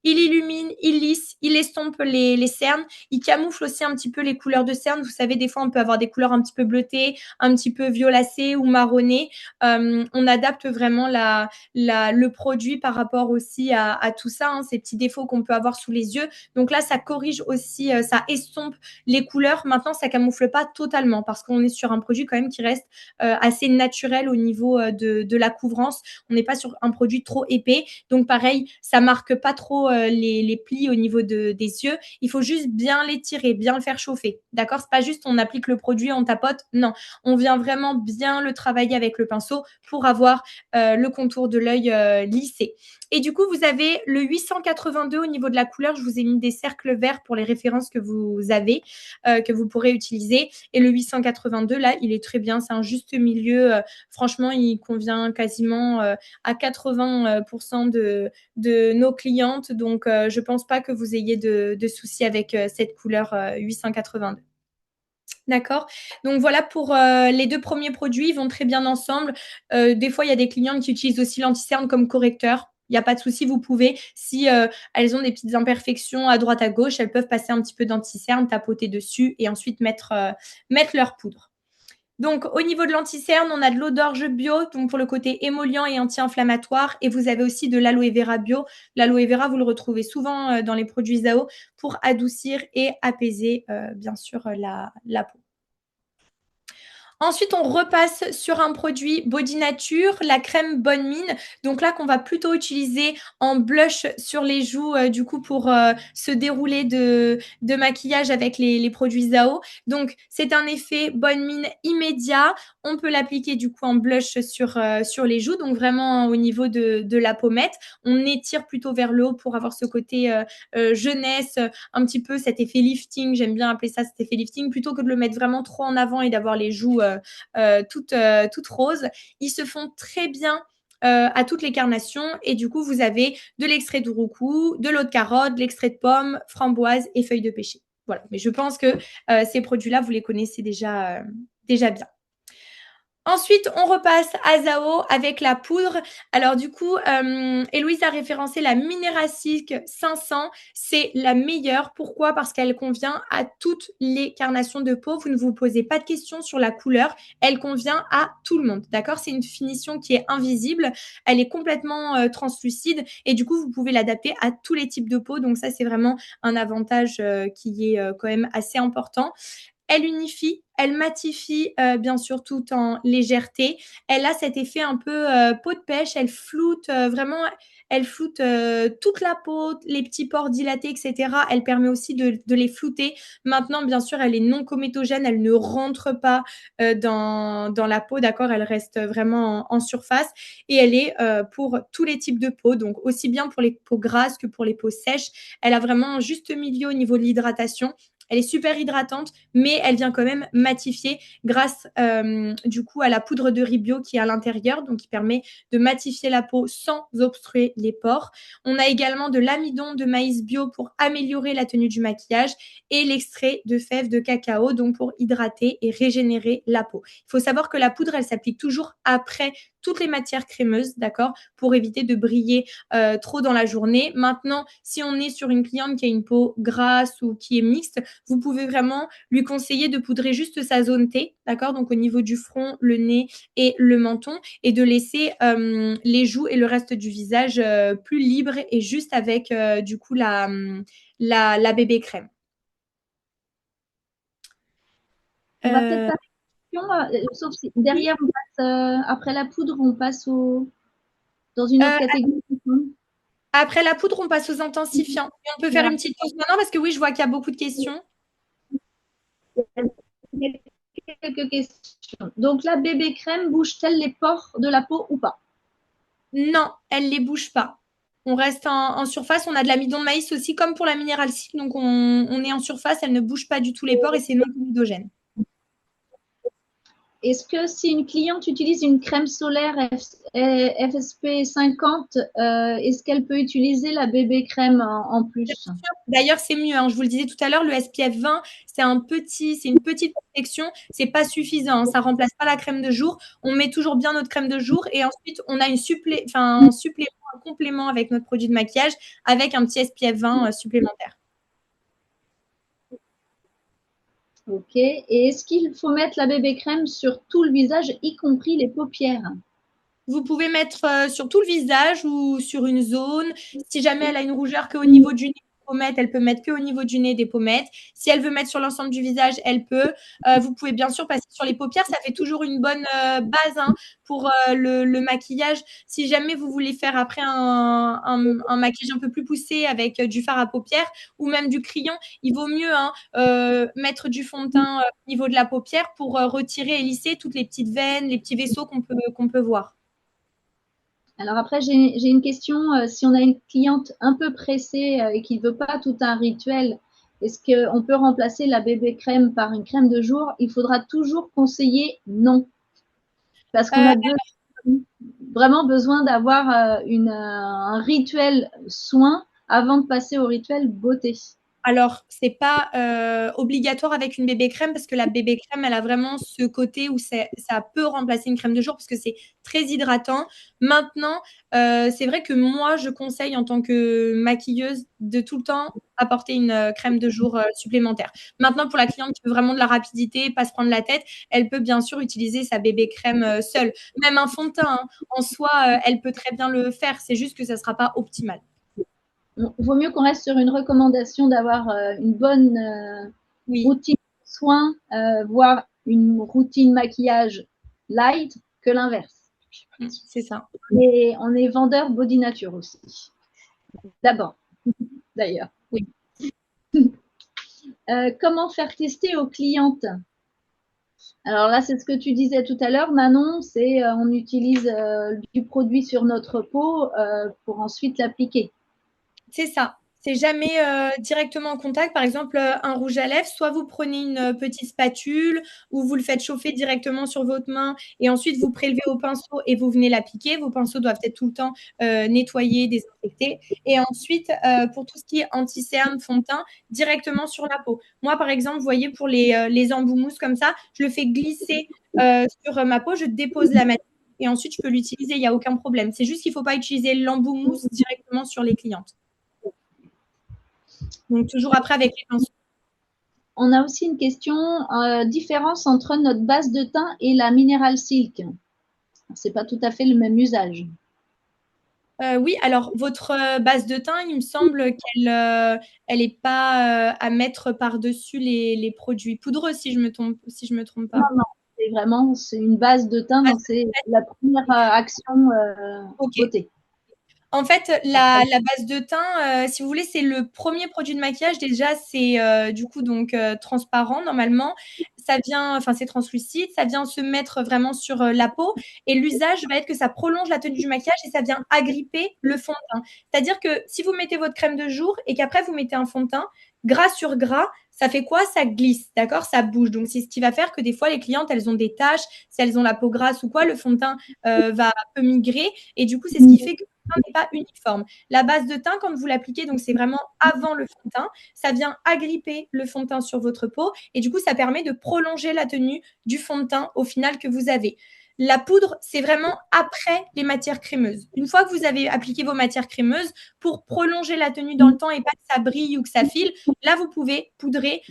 Il illumine, il lisse, il estompe les cernes, il camoufle aussi un petit peu les couleurs de cernes. Vous savez, des fois, on peut avoir des couleurs un petit peu bleutées, un petit peu violacées ou marronnées. On adapte vraiment le produit par rapport aussi à tout ça, hein, ces petits défauts qu'on peut avoir sous les yeux. Donc là, ça corrige aussi, ça estompe les couleurs. Maintenant, ça camoufle pas totalement parce qu'on est sur un produit quand même qui reste assez naturel au niveau de la couvrance. On n'est pas sur un produit trop épais. Donc pareil, ça marque pas trop les plis au niveau des yeux. Il faut juste bien l'étirer, bien le faire chauffer. D'accord? C'est pas juste on applique le produit, on tapote. Non, on vient vraiment bien le travailler avec le pinceau pour avoir le contour de l'œil lissé. Et du coup, vous avez le 882 au niveau de la couleur. Je vous ai mis des cercles verts pour les références que vous avez, que vous pourrez utiliser. Et le 882, là, il est très bien. C'est un juste milieu. Franchement, il convient quasiment à 80% de nos clientes. Donc, je ne pense pas que vous ayez de soucis avec cette couleur 882. D'accord. Donc voilà pour les deux premiers produits, ils vont très bien ensemble. Des fois, il y a des clientes qui utilisent aussi l'anti-cerne comme correcteur. Il n'y a pas de souci, vous pouvez. Si elles ont des petites imperfections à droite, à gauche, elles peuvent passer un petit peu d'anti-cerne, tapoter dessus et ensuite mettre leur poudre. Donc, au niveau de l'anti-cerne, on a de l'eau d'orge bio, donc pour le côté émollient et anti-inflammatoire. Et vous avez aussi de l'aloe vera bio. L'aloe vera, vous le retrouvez souvent dans les produits Zao pour adoucir et apaiser, bien sûr, la peau. Ensuite, on repasse sur un produit Body Nature, la crème Bonne Mine. Donc là, qu'on va plutôt utiliser en blush sur les joues, du coup, pour se dérouler de maquillage avec les produits Zao. Donc, c'est un effet Bonne Mine immédiat. On peut l'appliquer, du coup, en blush sur les joues, donc vraiment au niveau de la pommette. On étire plutôt vers le haut pour avoir ce côté jeunesse, un petit peu cet effet lifting. J'aime bien appeler ça cet effet lifting, plutôt que de le mettre vraiment trop en avant et d'avoir les joues toutes roses. Ils se font très bien à toutes les carnations et du coup, vous avez de l'extrait de roucou, de l'eau de carotte, de l'extrait de pomme, framboise et feuilles de pêcher. Voilà, mais je pense que ces produits-là, vous les connaissez déjà bien. Ensuite, on repasse à Zao avec la poudre. Alors du coup, Héloïse a référencé la Minérasique 500. C'est la meilleure. Pourquoi? Parce qu'elle convient à toutes les carnations de peau. Vous ne vous posez pas de questions sur la couleur. Elle convient à tout le monde. D'accord? C'est une finition qui est invisible. Elle est complètement translucide. Et du coup, vous pouvez l'adapter à tous les types de peau. Donc ça, c'est vraiment un avantage qui est quand même assez important. Elle unifie, elle matifie, bien sûr, tout en légèreté. Elle a cet effet un peu peau de pêche. Elle floute vraiment, elle floute toute la peau, les petits pores dilatés, etc. Elle permet aussi de les flouter. Maintenant, bien sûr, elle est non cométogène. Elle ne rentre pas dans la peau, d'accord? Elle reste vraiment en surface. Et elle est pour tous les types de peau, donc aussi bien pour les peaux grasses que pour les peaux sèches. Elle a vraiment un juste milieu au niveau de l'hydratation. Elle est super hydratante, mais elle vient quand même matifier grâce du coup à la poudre de riz bio qui est à l'intérieur, donc qui permet de matifier la peau sans obstruer les pores. On a également de l'amidon de maïs bio pour améliorer la tenue du maquillage et l'extrait de fèves de cacao, donc pour hydrater et régénérer la peau. Il faut savoir que la poudre, elle s'applique toujours après toutes les matières crémeuses, d'accord, pour éviter de briller trop dans la journée. Maintenant, si on est sur une cliente qui a une peau grasse ou qui est mixte, vous pouvez vraiment lui conseiller de poudrer juste sa zone T, d'accord, donc au niveau du front, le nez et le menton, et de laisser les joues et le reste du visage plus libre et juste avec du coup la bébé crème. On va peut-être passer à la question, sauf si derrière, on passe, après la poudre, on passe dans une autre catégorie. Après la poudre, on passe aux intensifiants. Et on peut faire une petite pause maintenant parce que oui, je vois qu'il y a beaucoup de questions. Quelques questions. Donc, la bébé crème bouge-t-elle les pores de la peau ou pas? Non, elle ne les bouge pas. On reste en surface. On a de l'amidon de maïs aussi, comme pour la Mineral Silk. Donc, on est en surface. Elle ne bouge pas du tout les pores et c'est non comedogène. Est-ce que si une cliente utilise une crème solaire FSP 50, est-ce qu'elle peut utiliser la bébé crème en plus? D'ailleurs, c'est mieux, hein. Je vous le disais tout à l'heure, le SPF 20, c'est une petite protection. C'est pas suffisant, hein. Ça remplace pas la crème de jour. On met toujours bien notre crème de jour et ensuite on a un complément avec notre produit de maquillage avec un petit SPF 20 supplémentaire. Ok. Et est-ce qu'il faut mettre la bébé crème sur tout le visage, y compris les paupières? Vous pouvez mettre sur tout le visage ou sur une zone. Si jamais elle a une rougeur qu'au niveau du nez, des pommettes, elle peut mettre qu'au niveau du nez des pommettes. Si elle veut mettre sur l'ensemble du visage, elle peut. Vous pouvez bien sûr passer sur les paupières. Ça fait toujours une bonne base, hein, pour le maquillage. Si jamais vous voulez faire après un maquillage un peu plus poussé avec du fard à paupières ou même du crayon, il vaut mieux, hein, mettre du fond de teint au niveau de la paupière pour retirer et lisser toutes les petites veines, les petits vaisseaux qu'on peut voir. Alors après, j'ai une question. Si on a une cliente un peu pressée et qui ne veut pas tout un rituel, est-ce qu'on peut remplacer la bébé crème par une crème de jour? Il faudra toujours conseiller non. Parce qu'on a vraiment besoin d'avoir un rituel soin avant de passer au rituel beauté. Alors, c'est pas obligatoire avec une bébé crème parce que la bébé crème, elle a vraiment ce côté où ça peut remplacer une crème de jour parce que c'est très hydratant. Maintenant, c'est vrai que moi, je conseille en tant que maquilleuse de tout le temps apporter une crème de jour supplémentaire. Maintenant, pour la cliente qui veut vraiment de la rapidité, pas se prendre la tête, elle peut bien sûr utiliser sa bébé crème seule. Même un fond de teint, hein, en soi, elle peut très bien le faire. C'est juste que ça sera pas optimal. Il vaut mieux qu'on reste sur une recommandation d'avoir une bonne routine de soins, voire une routine maquillage light que l'inverse. C'est ça. Et on est vendeur body nature aussi. D'abord, d'ailleurs. Oui. Comment faire tester aux clientes? Alors là, c'est ce que tu disais tout à l'heure, Manon, c'est on utilise du produit sur notre peau pour ensuite l'appliquer. C'est ça. C'est jamais directement en contact. Par exemple, un rouge à lèvres, soit vous prenez une petite spatule ou vous le faites chauffer directement sur votre main et ensuite vous prélevez au pinceau et vous venez l'appliquer. Vos pinceaux doivent être tout le temps nettoyés, désinfectés. Et ensuite, pour tout ce qui est anti-cerne, fond de teint, directement sur la peau. Moi, par exemple, vous voyez, pour les embouts mousse comme ça, je le fais glisser sur ma peau, je dépose la matière et ensuite je peux l'utiliser, il n'y a aucun problème. C'est juste qu'il ne faut pas utiliser l'embout mousse directement sur les clientes. Donc, toujours après avec les pinceaux. On a aussi une question, différence entre notre base de teint et la Mineral Silk. C'est pas tout à fait le même usage. Oui, alors votre base de teint, il me semble qu'elle elle est pas à mettre par-dessus les produits poudreux, si je me trompe pas. Non, c'est vraiment une base de teint, donc c'est la première action beauté. En fait, la base de teint, si vous voulez, c'est le premier produit de maquillage. Déjà, c'est du coup donc transparent normalement. Ça vient, enfin c'est translucide, ça vient se mettre vraiment sur la peau et l'usage va être que ça prolonge la tenue du maquillage et ça vient agripper le fond de teint. C'est-à-dire que si vous mettez votre crème de jour et qu'après vous mettez un fond de teint, gras sur gras, ça fait quoi? Ça glisse, d'accord? Ça bouge. Donc, c'est ce qui va faire que des fois, les clientes, elles ont des taches. Si elles ont la peau grasse ou quoi, le fond de teint va un peu migrer. Et du coup, c'est ce qui fait que le teint n'est pas uniforme. La base de teint, quand vous l'appliquez, donc c'est vraiment avant le fond de teint, ça vient agripper le fond de teint sur votre peau. Et du coup, ça permet de prolonger la tenue du fond de teint au final que vous avez. La poudre, c'est vraiment après les matières crémeuses. Une fois que vous avez appliqué vos matières crémeuses, pour prolonger la tenue dans le temps et pas que ça brille ou que ça file, là, vous pouvez poudrer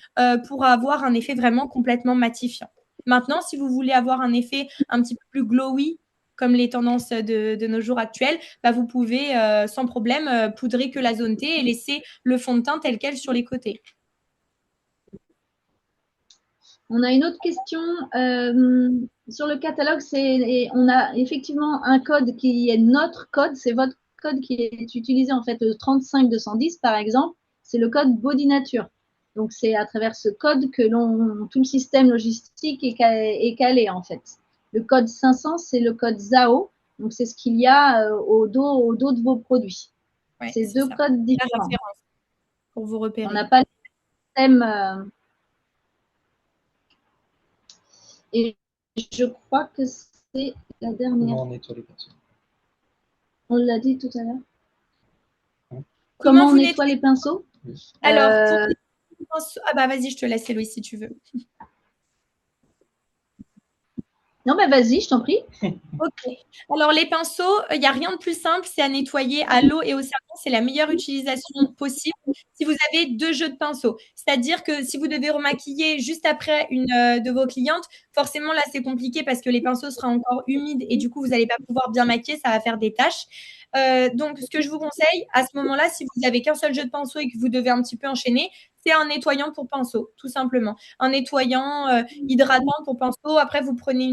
pour avoir un effet vraiment complètement matifiant. Maintenant, si vous voulez avoir un effet un petit peu plus glowy, comme les tendances de nos jours actuels, bah, vous pouvez sans problème poudrer que la zone T et laisser le fond de teint tel quel sur les côtés. On a une autre question. Sur le catalogue, on a effectivement un code qui est notre code, c'est votre code qui est utilisé en fait, le 35210 par exemple, c'est le code Body Nature. Donc c'est à travers ce code que tout le système logistique est calé en fait. Le code 500, c'est le code ZAO, donc c'est ce qu'il y a au dos de vos produits. Ouais, c'est deux codes différents. Pour vous repérer. On n'a pas le système. Et je crois que c'est la dernière. Comment on nettoie les pinceaux? On l'a dit tout à l'heure. Comment Comment on vous nettoie les pinceaux? Oui. Alors, ah bah vas-y, je te laisse, Héloïse, si tu veux. Non, mais vas-y, je t'en prie. Ok. Alors, les pinceaux, il n'y a rien de plus simple, c'est à nettoyer à l'eau et au savon. C'est la meilleure utilisation possible si vous avez 2 jeux de pinceaux. C'est-à-dire que si vous devez remaquiller juste après une de vos clientes, forcément, là, c'est compliqué parce que les pinceaux seront encore humides et du coup, vous n'allez pas pouvoir bien maquiller, ça va faire des taches. Donc, ce que je vous conseille à ce moment-là, si vous n'avez qu'un seul jeu de pinceau et que vous devez un petit peu enchaîner, c'est un nettoyant pour pinceau, tout simplement. Un nettoyant hydratant pour pinceau. Après, vous prenez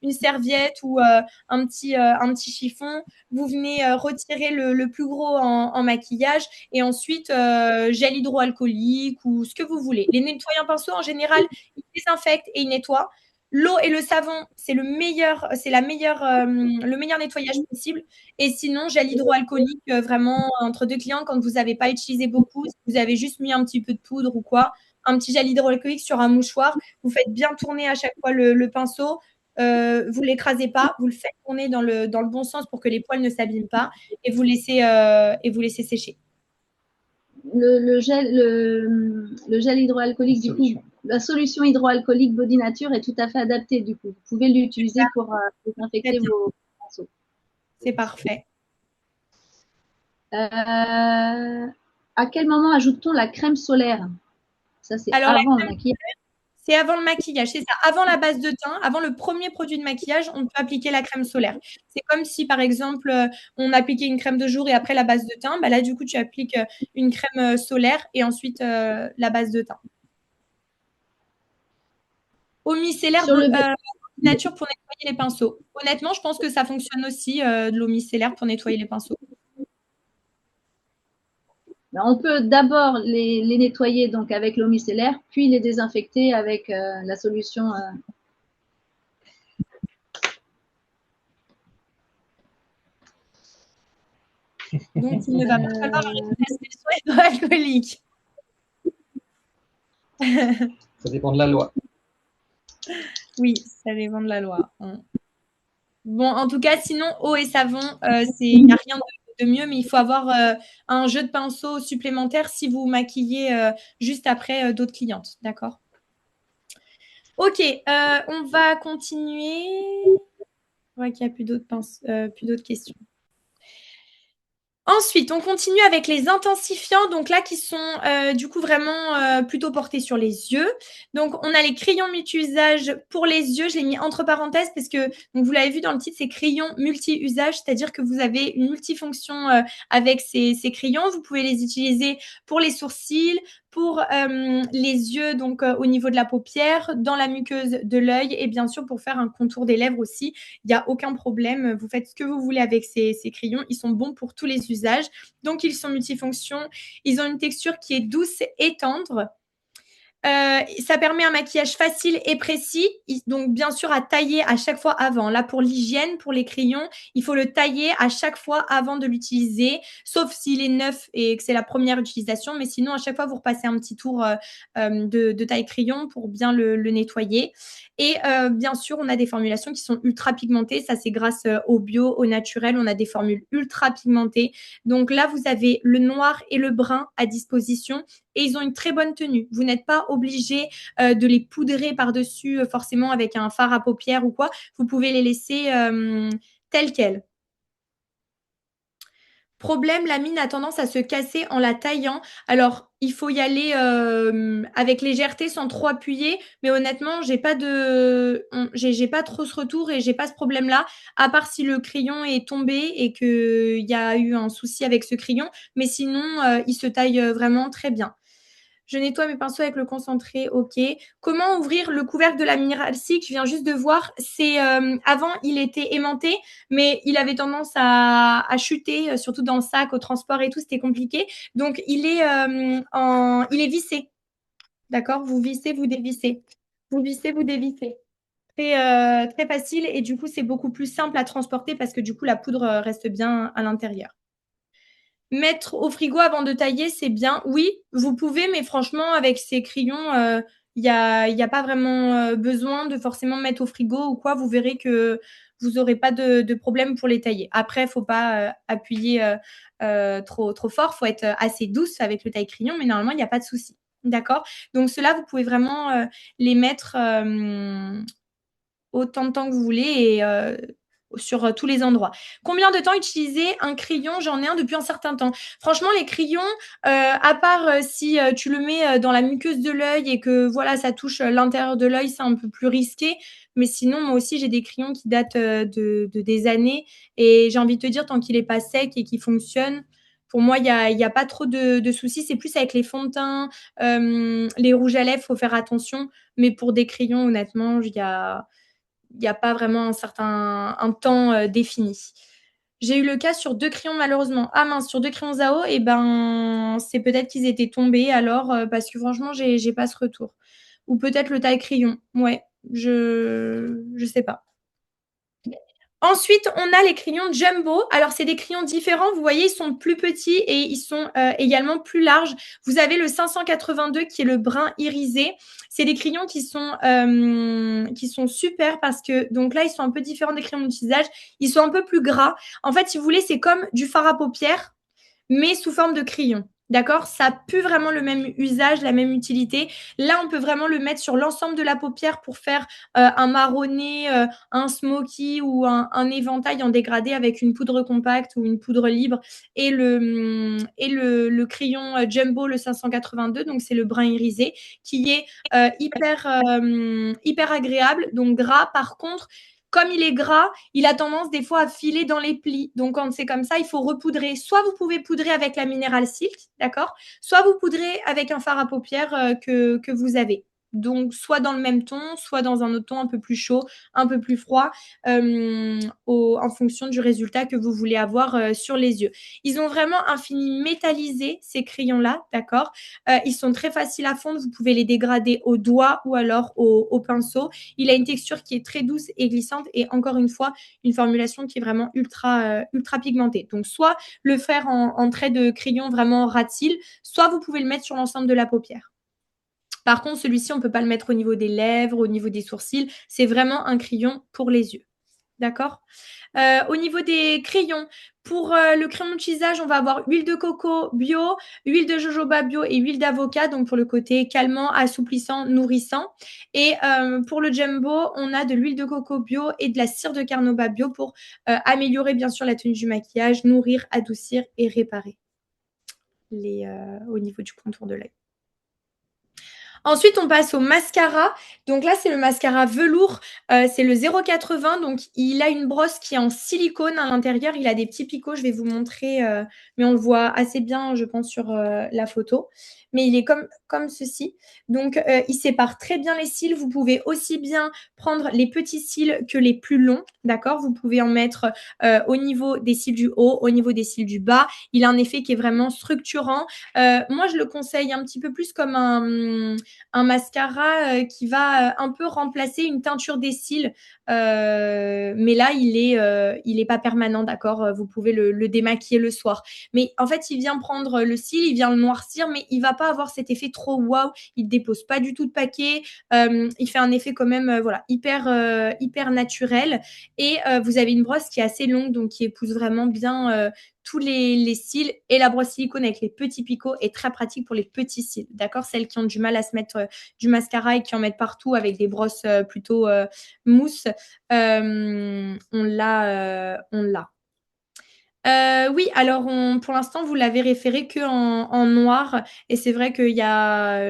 une serviette ou un petit chiffon. Vous venez retirer le plus gros en maquillage et ensuite gel hydroalcoolique ou ce que vous voulez. Les nettoyants pinceaux, en général, ils désinfectent et ils nettoient. L'eau et le savon, c'est le meilleur nettoyage possible. Et sinon, gel hydroalcoolique, vraiment entre 2 clients, quand vous n'avez pas utilisé beaucoup, si vous avez juste mis un petit peu de poudre ou quoi, un petit gel hydroalcoolique sur un mouchoir, vous faites bien tourner à chaque fois le pinceau. Vous ne l'écrasez pas, vous le faites tourner dans le bon sens pour que les poils ne s'abîment pas et vous laissez sécher. Le gel hydroalcoolique, du coup, la solution hydroalcoolique Body Nature est tout à fait adaptée. Du coup, vous pouvez l'utiliser pour désinfecter vos pinceaux. C'est parfait. À quel moment ajoute-t-on la crème solaire? Ça, c'est avant le maquillage. C'est avant le maquillage, c'est ça. Avant la base de teint, avant le premier produit de maquillage, on peut appliquer la crème solaire. C'est comme si, par exemple, on appliquait une crème de jour et après la base de teint. Bah là, du coup, tu appliques une crème solaire et ensuite la base de teint. Eau micellaire nature pour nettoyer les pinceaux. Honnêtement, je pense que ça fonctionne aussi, de l'eau micellaire pour nettoyer les pinceaux. On peut d'abord les nettoyer donc avec l'eau micellaire, puis les désinfecter avec la solution. Donc, il ne va pas falloir arrêter la solution hydroalcoolique. Ça dépend de la loi. Oui, ça dépend de la loi. Bon, en tout cas, sinon, eau et savon, il n'y a rien de mieux, mais il faut avoir un jeu de pinceau supplémentaire si vous maquillez juste après d'autres clientes. D'accord? Ok, on va continuer. Je vois qu'il n'y a plus d'autres questions. Ensuite, on continue avec les intensifiants, donc là qui sont du coup vraiment plutôt portés sur les yeux. Donc on a les crayons multi-usage pour les yeux, je l'ai mis entre parenthèses parce que donc, vous l'avez vu dans le titre, c'est crayons multi-usage, c'est-à-dire que vous avez une multifonction avec ces crayons. Vous pouvez les utiliser pour les sourcils, pour les yeux, donc au niveau de la paupière, dans la muqueuse de l'œil et bien sûr pour faire un contour des lèvres aussi. Il n'y a aucun problème. Vous faites ce que vous voulez avec ces crayons. Ils sont bons pour tous les usages. Donc, ils sont multifonctions. Ils ont une texture qui est douce et tendre. Ça permet un maquillage facile et précis, donc bien sûr à tailler à chaque fois avant. Là, pour l'hygiène, pour les crayons, il faut le tailler à chaque fois avant de l'utiliser, sauf s'il est neuf et que c'est la première utilisation. Mais sinon, à chaque fois, vous repassez un petit tour de taille crayon pour bien le nettoyer. Et bien sûr, on a des formulations qui sont ultra pigmentées. Ça, c'est grâce au bio, au naturel. On a des formules ultra pigmentées. Donc là, vous avez le noir et le brun à disposition. et ils ont une très bonne tenue. Vous n'êtes pas obligé de les poudrer par-dessus forcément avec un fard à paupières ou quoi. Vous pouvez les laisser telles quelles. Problème, la mine a tendance à se casser en la taillant. Alors, il faut y aller avec légèreté sans trop appuyer. Mais honnêtement, j'ai pas trop ce retour et j'ai pas ce problème-là, à part si le crayon est tombé et qu'il y a eu un souci avec ce crayon. Mais sinon, il se taille vraiment très bien. Je nettoie mes pinceaux avec le concentré, ok. Comment ouvrir le couvercle de la Mineral Silk? Je viens juste de voir. C'est avant, il était aimanté, mais il avait tendance à chuter, surtout dans le sac, au transport et tout, c'était compliqué. Donc il est vissé, d'accord? Vous vissez, vous dévissez, vous vissez, vous dévissez. Très facile et du coup c'est beaucoup plus simple à transporter parce que du coup la poudre reste bien à l'intérieur. Mettre au frigo avant de tailler, c'est bien. Oui, vous pouvez, mais franchement, avec ces crayons, y a pas vraiment besoin de forcément mettre au frigo ou quoi. Vous verrez que vous n'aurez pas de problème pour les tailler. Après, il ne faut pas appuyer trop fort. Il faut être assez douce avec le taille-crayon, mais normalement, il n'y a pas de souci. D'accord? Donc, ceux-là, vous pouvez vraiment les mettre autant de temps que vous voulez et sur tous les endroits. Combien de temps utiliser un crayon? J'en ai un depuis un certain temps. Franchement, les crayons, à part si tu le mets dans la muqueuse de l'œil et que voilà, ça touche l'intérieur de l'œil, c'est un peu plus risqué. Mais sinon, moi aussi, j'ai des crayons qui datent de des années. Et j'ai envie de te dire, tant qu'il n'est pas sec et qu'il fonctionne, pour moi, il y a pas trop de soucis. C'est plus avec les fonds de teint, les rouges à lèvres, il faut faire attention. Mais pour des crayons, honnêtement, il y a pas vraiment un temps défini. J'ai eu le cas sur 2 crayons malheureusement. Ah mince, sur 2 crayons Zao, et ben c'est peut-être qu'ils étaient tombés alors parce que franchement j'ai pas ce retour. Ou peut-être le taille crayon. Ouais, je sais pas. Ensuite, on a les crayons Jumbo. Alors, c'est des crayons différents. Vous voyez, ils sont plus petits et ils sont également plus larges. Vous avez le 582 qui est le brun irisé. C'est des crayons qui sont super parce que, donc là, ils sont un peu différents des crayons d'utilisage. Ils sont un peu plus gras. En fait, si vous voulez, c'est comme du fard à paupières, mais sous forme de crayon. D'accord? Ça n'a plus vraiment le même usage, la même utilité. Là, on peut vraiment le mettre sur l'ensemble de la paupière pour faire un marronné, un smoky ou un éventail en dégradé avec une poudre compacte ou une poudre libre et le crayon Jumbo, le 582, donc c'est le brun irisé, qui est hyper agréable, donc gras. Par contre, comme il est gras, il a tendance des fois à filer dans les plis. Donc, quand c'est comme ça, il faut repoudrer. Soit vous pouvez poudrer avec la Mineral Silk, d'accord? Soit vous poudrez avec un fard à paupières que vous avez. Donc, soit dans le même ton, soit dans un autre ton un peu plus chaud, un peu plus froid, en fonction du résultat que vous voulez avoir sur les yeux. Ils ont vraiment un fini métallisé, ces crayons-là, d'accord? Ils sont très faciles à fondre. Vous pouvez les dégrader au doigt ou alors au pinceau. Il a une texture qui est très douce et glissante et encore une fois, une formulation qui est vraiment ultra pigmentée. Donc, soit le faire en trait de crayon vraiment ras de cils, soit vous pouvez le mettre sur l'ensemble de la paupière. Par contre, celui-ci, on ne peut pas le mettre au niveau des lèvres, au niveau des sourcils. C'est vraiment un crayon pour les yeux. D'accord? Au niveau des crayons, pour le crayon d'utilisage, on va avoir huile de coco bio, huile de jojoba bio et huile d'avocat, donc pour le côté calmant, assouplissant, nourrissant. Et pour le jumbo, on a de l'huile de coco bio et de la cire de carnauba bio pour améliorer bien sûr la tenue du maquillage, nourrir, adoucir et réparer au niveau du contour de l'œil. Ensuite, on passe au mascara. Donc là, c'est le mascara velours. C'est le 0,80. Donc, il a une brosse qui est en silicone à l'intérieur. Il a des petits picots. Je vais vous montrer, mais on le voit assez bien, je pense, sur la photo. Mais il est comme ceci. Donc, il sépare très bien les cils. Vous pouvez aussi bien prendre les petits cils que les plus longs. D'accord? Vous pouvez en mettre au niveau des cils du haut, au niveau des cils du bas. Il a un effet qui est vraiment structurant. Moi, je le conseille un petit peu plus comme un mascara qui va un peu remplacer une teinture des cils. Mais là, il est pas permanent, d'accord? Vous pouvez le démaquiller le soir. Mais en fait, il vient prendre le cil, il vient le noircir, mais il va pas avoir cet effet trop waouh. Il dépose pas du tout de paquet. Il fait un effet quand même, voilà, hyper naturel. Et vous avez une brosse qui est assez longue, donc qui épouse vraiment bien tous les cils. Et la brosse silicone avec les petits picots est très pratique pour les petits cils. D'accord? Celles qui ont du mal à se mettre du mascara et qui en mettent partout avec des brosses plutôt mousse, on l'a. Oui, alors pour l'instant, vous l'avez référé qu'en noir. Et c'est vrai qu'il y a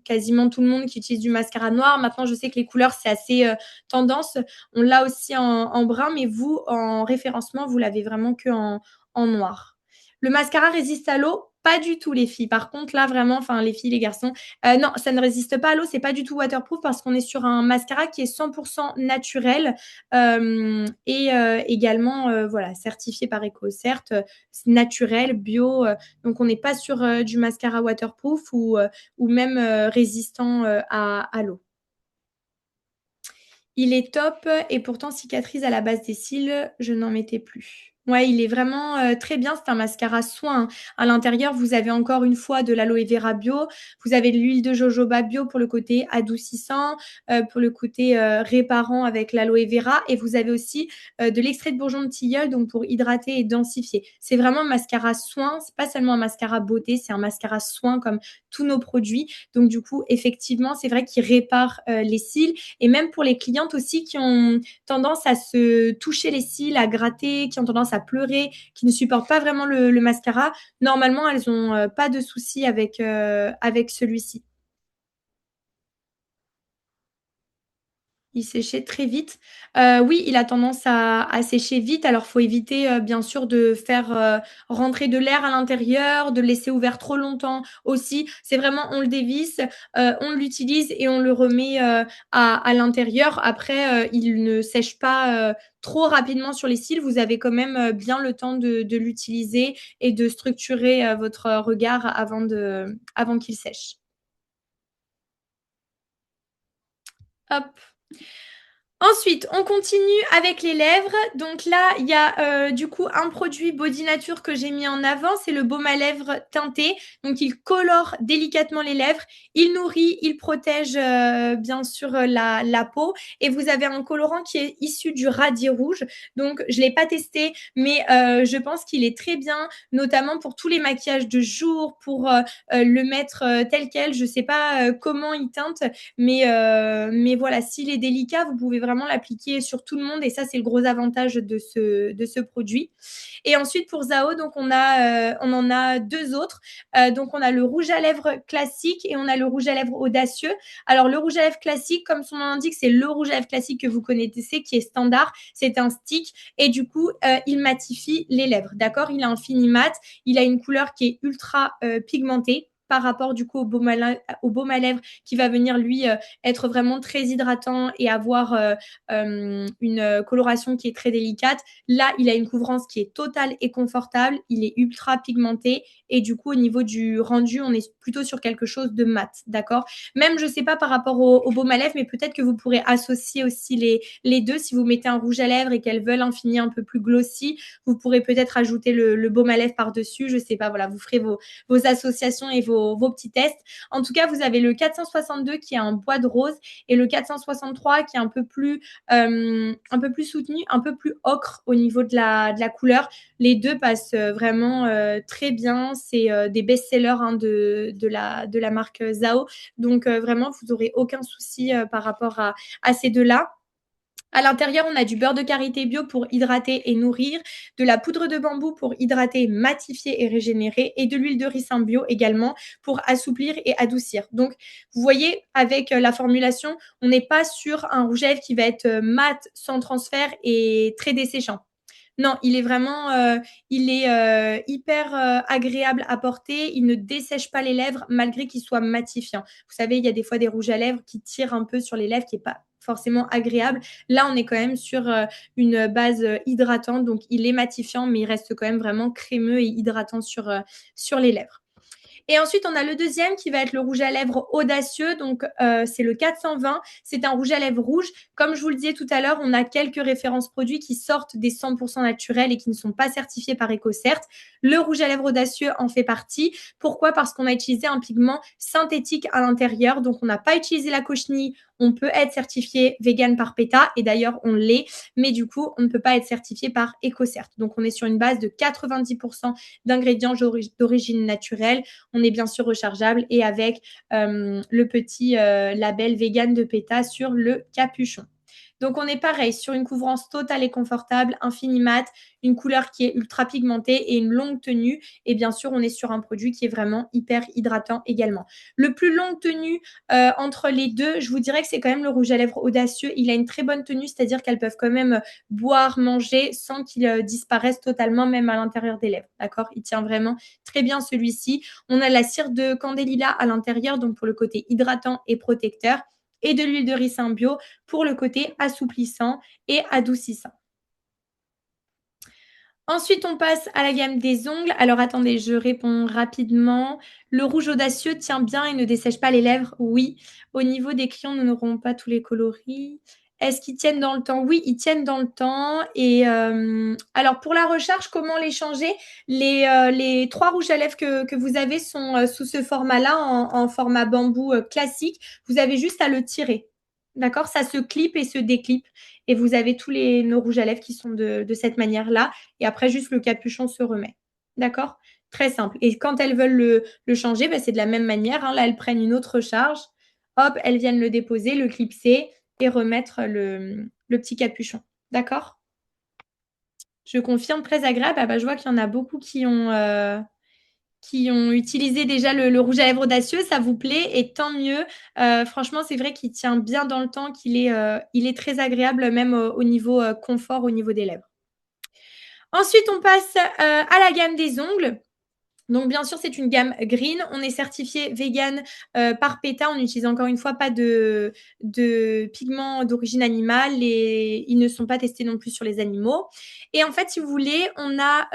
quasiment tout le monde qui utilise du mascara noir. Maintenant, je sais que les couleurs, c'est assez tendance. On l'a aussi en brun, mais vous, en référencement, vous l'avez vraiment qu'en noir. Le mascara résiste à l'eau? Pas du tout, les filles. Par contre, là, vraiment, enfin, les filles, les garçons, non, ça ne résiste pas à l'eau. C'est pas du tout waterproof parce qu'on est sur un mascara qui est 100% naturel et également, voilà, certifié par EcoCert, naturel, bio. Donc, on n'est pas sur du mascara waterproof ou même résistant à l'eau. Il est top et pourtant cicatrise à la base des cils, je n'en mettais plus. Ouais, il est vraiment très bien. C'est un mascara soin, hein. À l'intérieur, vous avez encore une fois de l'aloe vera bio. Vous avez de l'huile de jojoba bio pour le côté adoucissant, pour le côté réparant avec l'aloe vera. Et vous avez aussi de l'extrait de bourgeon de tilleul, donc pour hydrater et densifier. C'est vraiment un mascara soin. C'est pas seulement un mascara beauté, c'est un mascara soin comme tous nos produits. Donc du coup, effectivement, c'est vrai qu'il répare les cils. Et même pour les clientes aussi qui ont tendance à se toucher les cils, à gratter, qui ont tendance à pleurer, qui ne supportent pas vraiment le mascara, normalement, elles n'ont pas de soucis avec celui-ci. Il séchait très vite. Oui, il a tendance à sécher vite. Alors, il faut éviter, bien sûr, de faire rentrer de l'air à l'intérieur, de le laisser ouvert trop longtemps aussi. C'est vraiment, on le dévisse, on l'utilise et on le remet à l'intérieur. Après, il ne sèche pas trop rapidement sur les cils. Vous avez quand même bien le temps de l'utiliser et de structurer votre regard avant qu'il sèche. Hop. Ensuite, on continue avec les lèvres. Donc là, il y a du coup un produit Body Nature que j'ai mis en avant, c'est le baume à lèvres teinté. Donc il colore délicatement les lèvres, il nourrit, il protège bien sûr la peau. Et vous avez un colorant qui est issu du radis rouge. Donc je ne l'ai pas testé, mais je pense qu'il est très bien, notamment pour tous les maquillages de jour, pour le mettre tel quel. Je ne sais pas comment il teinte, mais voilà, s'il est délicat, vous pouvez vraiment l'appliquer sur tout le monde et ça, c'est le gros avantage de ce produit. Et ensuite, pour Zao, donc on en a deux autres. Donc, on a le rouge à lèvres classique et on a le rouge à lèvres audacieux. Alors, le rouge à lèvres classique, comme son nom l'indique, c'est le rouge à lèvres classique que vous connaissez, qui est standard. C'est un stick et du coup, il matifie les lèvres. D'accord? Il a un fini mat. Il a une couleur qui est ultra pigmentée par rapport du coup au baume à lèvres qui va venir lui être vraiment très hydratant et avoir une coloration qui est très délicate. Là, il a une couvrance qui est totale et confortable. Il est ultra pigmenté et du coup, au niveau du rendu, on est plutôt sur quelque chose de mat, d'accord? Même, je sais pas par rapport au baume à lèvres, mais peut-être que vous pourrez associer aussi les deux. Si vous mettez un rouge à lèvres et qu'elles veulent un fini un peu plus glossy, vous pourrez peut-être ajouter le baume à lèvres par-dessus. Je sais pas, voilà, vous ferez vos associations et vos petits tests. En tout cas, vous avez le 462 qui est un bois de rose et le 463 qui est un peu plus soutenu, un peu plus ocre au niveau de la couleur. Les deux passent vraiment très bien. C'est des best-sellers hein, de la marque Zao. Donc vraiment, vous n'aurez aucun souci par rapport à ces deux-là. À l'intérieur, on a du beurre de karité bio pour hydrater et nourrir, de la poudre de bambou pour hydrater, matifier et régénérer, et de l'huile de ricin bio également pour assouplir et adoucir. Donc, vous voyez, avec la formulation, on n'est pas sur un rouge à lèvres qui va être mat, sans transfert et très desséchant. Non, il est vraiment, hyper agréable à porter. Il ne dessèche pas les lèvres malgré qu'il soit matifiant. Vous savez, il y a des fois des rouges à lèvres qui tirent un peu sur les lèvres, qui n'est pas forcément agréable. Là, on est quand même sur une base hydratante, donc il est matifiant, mais il reste quand même vraiment crémeux et hydratant sur les lèvres. Et ensuite, on a le deuxième qui va être le rouge à lèvres audacieux. Donc, c'est le 420. C'est un rouge à lèvres rouge. Comme je vous le disais tout à l'heure, on a quelques références produits qui sortent des 100% naturels et qui ne sont pas certifiés par EcoCert. Le rouge à lèvres audacieux en fait partie. Pourquoi? Parce qu'on a utilisé un pigment synthétique à l'intérieur. Donc, on n'a pas utilisé la cochenille, on peut être certifié vegan par PETA, et d'ailleurs on l'est, mais du coup on ne peut pas être certifié par EcoCert. Donc on est sur une base de 90% d'ingrédients d'origine naturelle. On est bien sûr rechargeable et avec le petit label vegan de PETA sur le capuchon. Donc, on est pareil sur une couvrance totale et confortable, infinimat, une couleur qui est ultra pigmentée et une longue tenue. Et bien sûr, on est sur un produit qui est vraiment hyper hydratant également. Le plus longue tenue entre les deux, je vous dirais que c'est quand même le rouge à lèvres audacieux. Il a une très bonne tenue, c'est-à-dire qu'elles peuvent quand même boire, manger sans qu'il disparaisse totalement, même à l'intérieur des lèvres. D'accord? Il tient vraiment très bien celui-ci. On a la cire de candélila à l'intérieur, donc pour le côté hydratant et protecteur, et de l'huile de ricin bio pour le côté assouplissant et adoucissant. Ensuite, on passe à la gamme des ongles. Alors, attendez, je réponds rapidement. Le rouge audacieux tient bien et ne dessèche pas les lèvres. Oui. Au niveau des crayons, nous n'aurons pas tous les coloris. Est-ce qu'ils tiennent dans le temps? Oui, ils tiennent dans le temps. Et alors, pour la recharge, comment les changer? Les 3 rouges à lèvres que vous avez sont sous ce format-là, en format bambou classique. Vous avez juste à le tirer. D'accord? Ça se clip et se déclipe. Et vous avez tous nos rouges à lèvres qui sont de cette manière-là. Et après, juste le capuchon se remet. D'accord? Très simple. Et quand elles veulent le changer, c'est de la même manière. Hein. Là, elles prennent une autre charge. Hop, elles viennent le déposer, le clipser et remettre le petit capuchon. D'accord? Je confirme, très agréable. Je vois qu'il y en a beaucoup qui ont utilisé déjà le rouge à lèvres audacieux, ça vous plaît et tant mieux. Franchement, c'est vrai qu'il tient bien dans le temps, qu'il est très agréable même au niveau confort, au niveau des lèvres. Ensuite, on passe à la gamme des ongles. Donc, bien sûr, c'est une gamme green. On est certifié vegan par PETA. On n'utilise encore une fois pas de pigments d'origine animale et ils ne sont pas testés non plus sur les animaux. Et en fait, si vous voulez, on a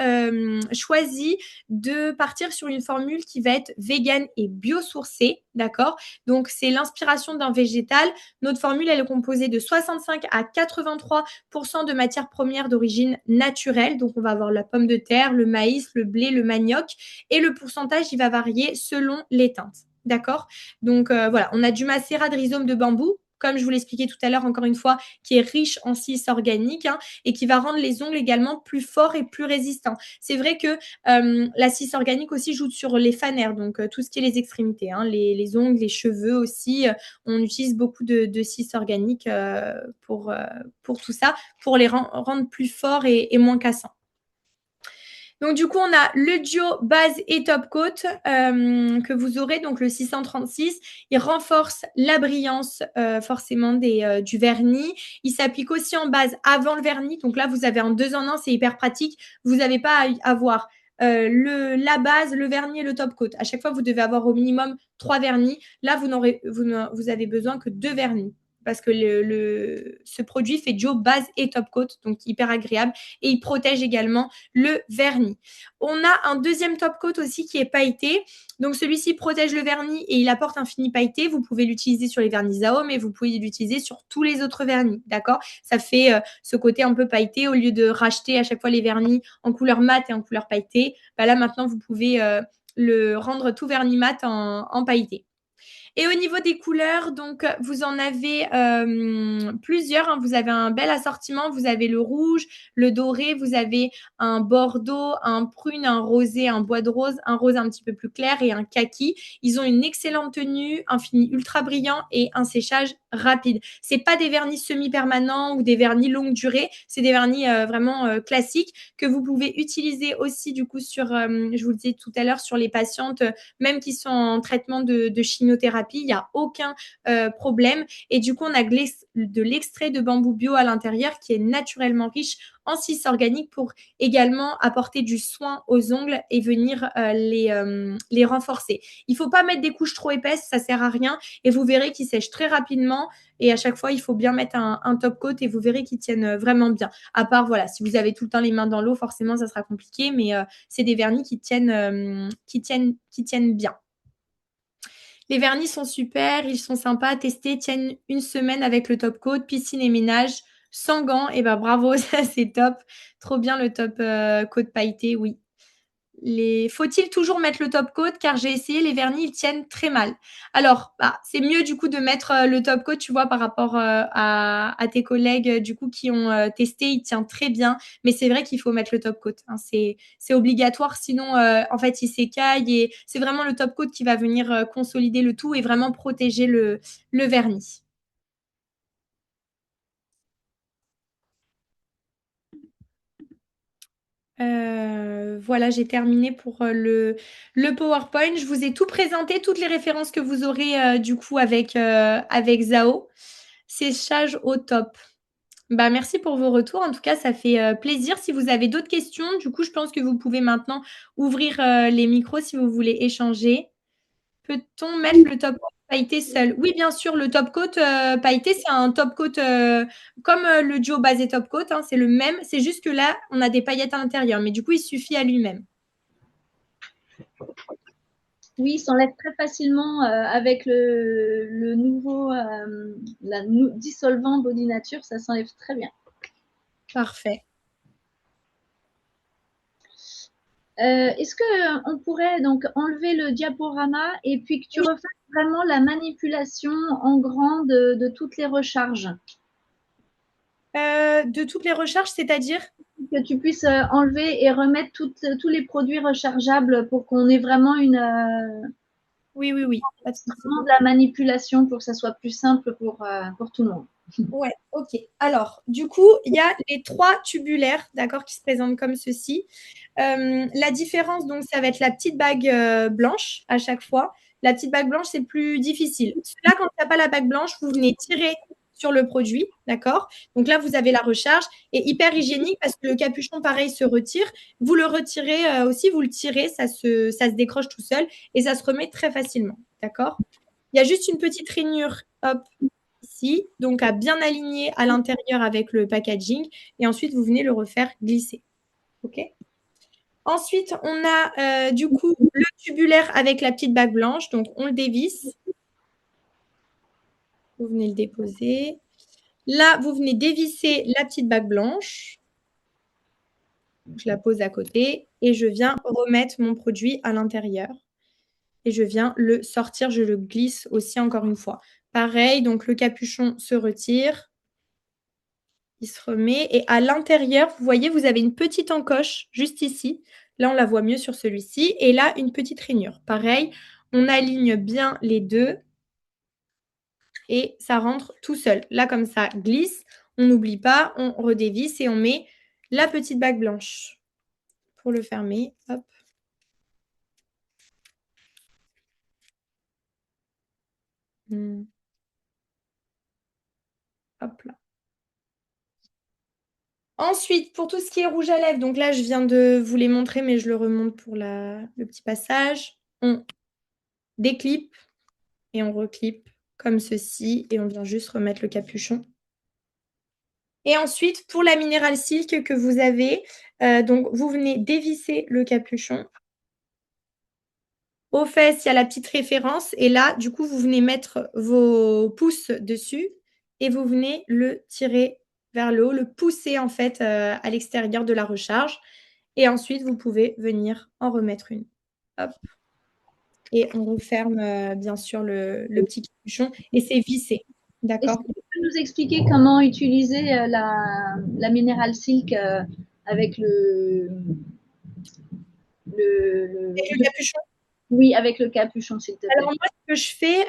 choisi de partir sur une formule qui va être vegan et biosourcée. D'accord? Donc, c'est l'inspiration d'un végétal. Notre formule, elle est composée de 65 à 83% de matières premières d'origine naturelle. Donc, on va avoir la pomme de terre, le maïs, le blé, le manioc. Et le pourcentage, il va varier selon les teintes. D'accord? Donc, voilà, on a du macérat de rhizome de bambou, comme je vous l'expliquais tout à l'heure, encore une fois, qui est riche en silice organique et qui va rendre les ongles également plus forts et plus résistants. C'est vrai que la silice organique aussi joue sur les fanères, donc tout ce qui est les extrémités, les ongles, les cheveux aussi. On utilise beaucoup de silice organique pour tout ça, pour les rendre plus forts et moins cassants. Donc, du coup, on a le duo base et top coat que vous aurez, donc le 636. Il renforce la brillance forcément du vernis. Il s'applique aussi en base avant le vernis. Donc là, vous avez en 2 en 1, c'est hyper pratique. Vous n'avez pas à avoir la base, le vernis et le top coat. À chaque fois, vous devez avoir au minimum 3 vernis. Là, vous avez besoin que 2 vernis parce que ce produit fait duo base et top coat, donc hyper agréable. Et il protège également le vernis. On a un deuxième top coat aussi qui est pailleté. Donc celui-ci protège le vernis et il apporte un fini pailleté. Vous pouvez l'utiliser sur les vernis Zao, mais vous pouvez l'utiliser sur tous les autres vernis. D'accord? Ça fait ce côté un peu pailleté. Au lieu de racheter à chaque fois les vernis en couleur mat et en couleur pailletée, là maintenant vous pouvez le rendre tout vernis mat en pailleté. Et au niveau des couleurs, donc vous en avez plusieurs. Vous avez un bel assortiment. Vous avez le rouge, le doré, vous avez un bordeaux, un prune, un rosé, un bois de rose, un rose un petit peu plus clair et un kaki. Ils ont une excellente tenue, un fini ultra brillant et un séchage rapide. C'est pas des vernis semi-permanents ou des vernis longue durée. C'est des vernis vraiment classiques que vous pouvez utiliser aussi du coup sur, je vous le disais tout à l'heure, sur les patientes même qui sont en traitement de chimiothérapie. Il n'y a aucun problème. Et du coup, on a de l'extrait de bambou bio à l'intérieur qui est naturellement riche en silice organique pour également apporter du soin aux ongles et venir les renforcer. Il ne faut pas mettre des couches trop épaisses, ça ne sert à rien. Et vous verrez qu'ils sèchent très rapidement. Et à chaque fois, il faut bien mettre un top coat et vous verrez qu'ils tiennent vraiment bien. À part, voilà, si vous avez tout le temps les mains dans l'eau, forcément, ça sera compliqué. Mais c'est des vernis qui tiennent bien. Les vernis sont super, ils sont sympas à tester, tiennent 1 semaine avec le top coat, piscine et ménage, sans gants. Et bravo, ça c'est top. Trop bien le top coat pailleté, oui. Faut-il toujours mettre le top coat car j'ai essayé, les vernis, ils tiennent très mal. Alors, c'est mieux du coup de mettre le top coat, tu vois, par rapport à tes collègues du coup qui ont testé, il tient très bien. Mais c'est vrai qu'il faut mettre le top coat, hein. C'est obligatoire, sinon en fait il s'écaille et c'est vraiment le top coat qui va venir consolider le tout et vraiment protéger le vernis. Voilà, j'ai terminé pour le PowerPoint. Je vous ai tout présenté, toutes les références que vous aurez du coup avec Zao. Séchage au top. Merci pour vos retours. En tout cas, ça fait plaisir. Si vous avez d'autres questions, du coup, je pense que vous pouvez maintenant ouvrir les micros si vous voulez échanger. Peut-on mettre le top coat pailleté seul? Oui, bien sûr, le top coat pailleté, c'est un top coat comme le duo basé top coat, hein, c'est le même. C'est juste que là, on a des paillettes à l'intérieur, mais du coup, il suffit à lui-même. Oui, il s'enlève très facilement avec le nouveau dissolvant Body Nature, ça s'enlève très bien. Parfait. Est-ce qu'on pourrait donc enlever le diaporama et puis que tu refasses vraiment la manipulation en grand de toutes les recharges? De toutes les recharges, c'est-à-dire? Que tu puisses enlever et remettre tous les produits rechargeables pour qu'on ait vraiment Oui. Pas de souci. vraiment de la manipulation pour que ça soit plus simple pour tout le monde. Ouais, ok. Alors, du coup, il y a les 3 tubulaires, d'accord, qui se présentent comme ceci. La différence, donc, ça va être la petite bague blanche à chaque fois. La petite bague blanche, c'est plus difficile. Là, quand il n'y a pas la bague blanche, vous venez tirer sur le produit, d'accord? Donc là, vous avez la recharge et hyper hygiénique parce que le capuchon, pareil, se retire. Vous le retirez aussi, vous le tirez, ça se décroche tout seul et ça se remet très facilement, d'accord? Il y a juste une petite rainure, hop, ici, donc à bien aligner à l'intérieur avec le packaging et ensuite vous venez le refaire glisser. Ok. Ensuite, on a du coup le tubulaire avec la petite bague blanche, donc on le dévisse. Vous venez le déposer. Là, vous venez dévisser la petite bague blanche. Je la pose à côté et je viens remettre mon produit à l'intérieur. Et je viens le sortir, je le glisse aussi encore une fois. Pareil, donc le capuchon se retire. Il se remet et à l'intérieur, vous voyez, vous avez une petite encoche juste ici. Là, on la voit mieux sur celui-ci. Et là, une petite rainure. Pareil, on aligne bien les deux et ça rentre tout seul. Là, comme ça, glisse. On n'oublie pas, on redévisse et on met la petite bague blanche pour le fermer. Hop. Hop là. Ensuite, pour tout ce qui est rouge à lèvres, donc là, je viens de vous les montrer, mais je le remonte pour le petit passage. On déclipe et on reclipe comme ceci et on vient juste remettre le capuchon. Et ensuite, pour la Mineral Silk que vous avez, donc vous venez dévisser le capuchon. Aux fesses, il y a la petite référence et là, du coup, vous venez mettre vos pouces dessus et vous venez le tirer vers le haut, le pousser en fait à l'extérieur de la recharge. Et ensuite, vous pouvez venir en remettre une. Hop. Et on referme bien sûr le petit capuchon et c'est vissé. Est-ce D'accord. que tu peux nous expliquer comment utiliser la Mineral Silk avec Avec le capuchon. Oui, avec le capuchon, s'il te plaît. Alors moi, ce que je fais,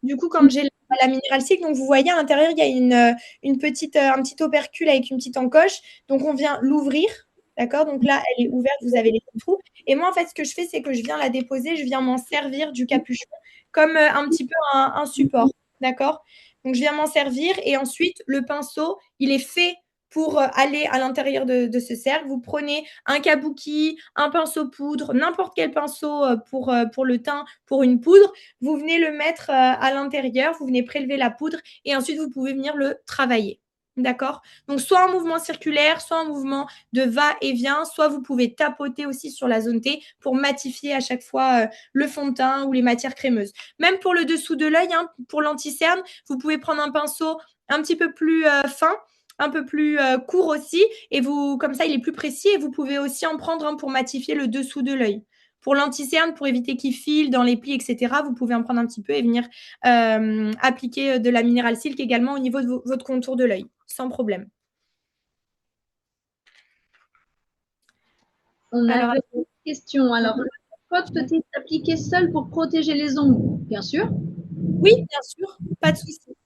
du coup, quand j'ai la Mineral Silk, donc vous voyez à l'intérieur, il y a un petit opercule avec une petite encoche. Donc on vient l'ouvrir. D'accord. Donc là, elle est ouverte, vous avez les trous. Et moi, en fait, ce que je fais, c'est que je viens la déposer, je viens m'en servir du capuchon comme un petit peu un support. D'accord. Donc je viens m'en servir et ensuite, le pinceau, il est fait pour aller à l'intérieur de ce cercle. Vous prenez un kabuki, un pinceau poudre, n'importe quel pinceau pour le teint, pour une poudre. Vous venez le mettre à l'intérieur, vous venez prélever la poudre et ensuite vous pouvez venir le travailler. D'accord. Donc, soit un mouvement circulaire, soit un mouvement de va-et-vient, soit vous pouvez tapoter aussi sur la zone T pour matifier à chaque fois le fond de teint ou les matières crémeuses. Même pour le dessous de l'œil, hein, pour l'anti-cerne, vous pouvez prendre un pinceau un petit peu plus fin un peu plus court aussi. Et vous, comme ça, il est plus précis. Et vous pouvez aussi en prendre un pour matifier le dessous de l'œil. Pour l'anti-cerne, pour éviter qu'il file dans les plis, etc., vous pouvez en prendre un petit peu et venir appliquer de la Mineral Silk également au niveau de votre contour de l'œil, sans problème. On avait une question. Alors, le code peut-il s'appliquer seul pour protéger les ongles? Bien sûr. Oui, bien sûr, pas de souci.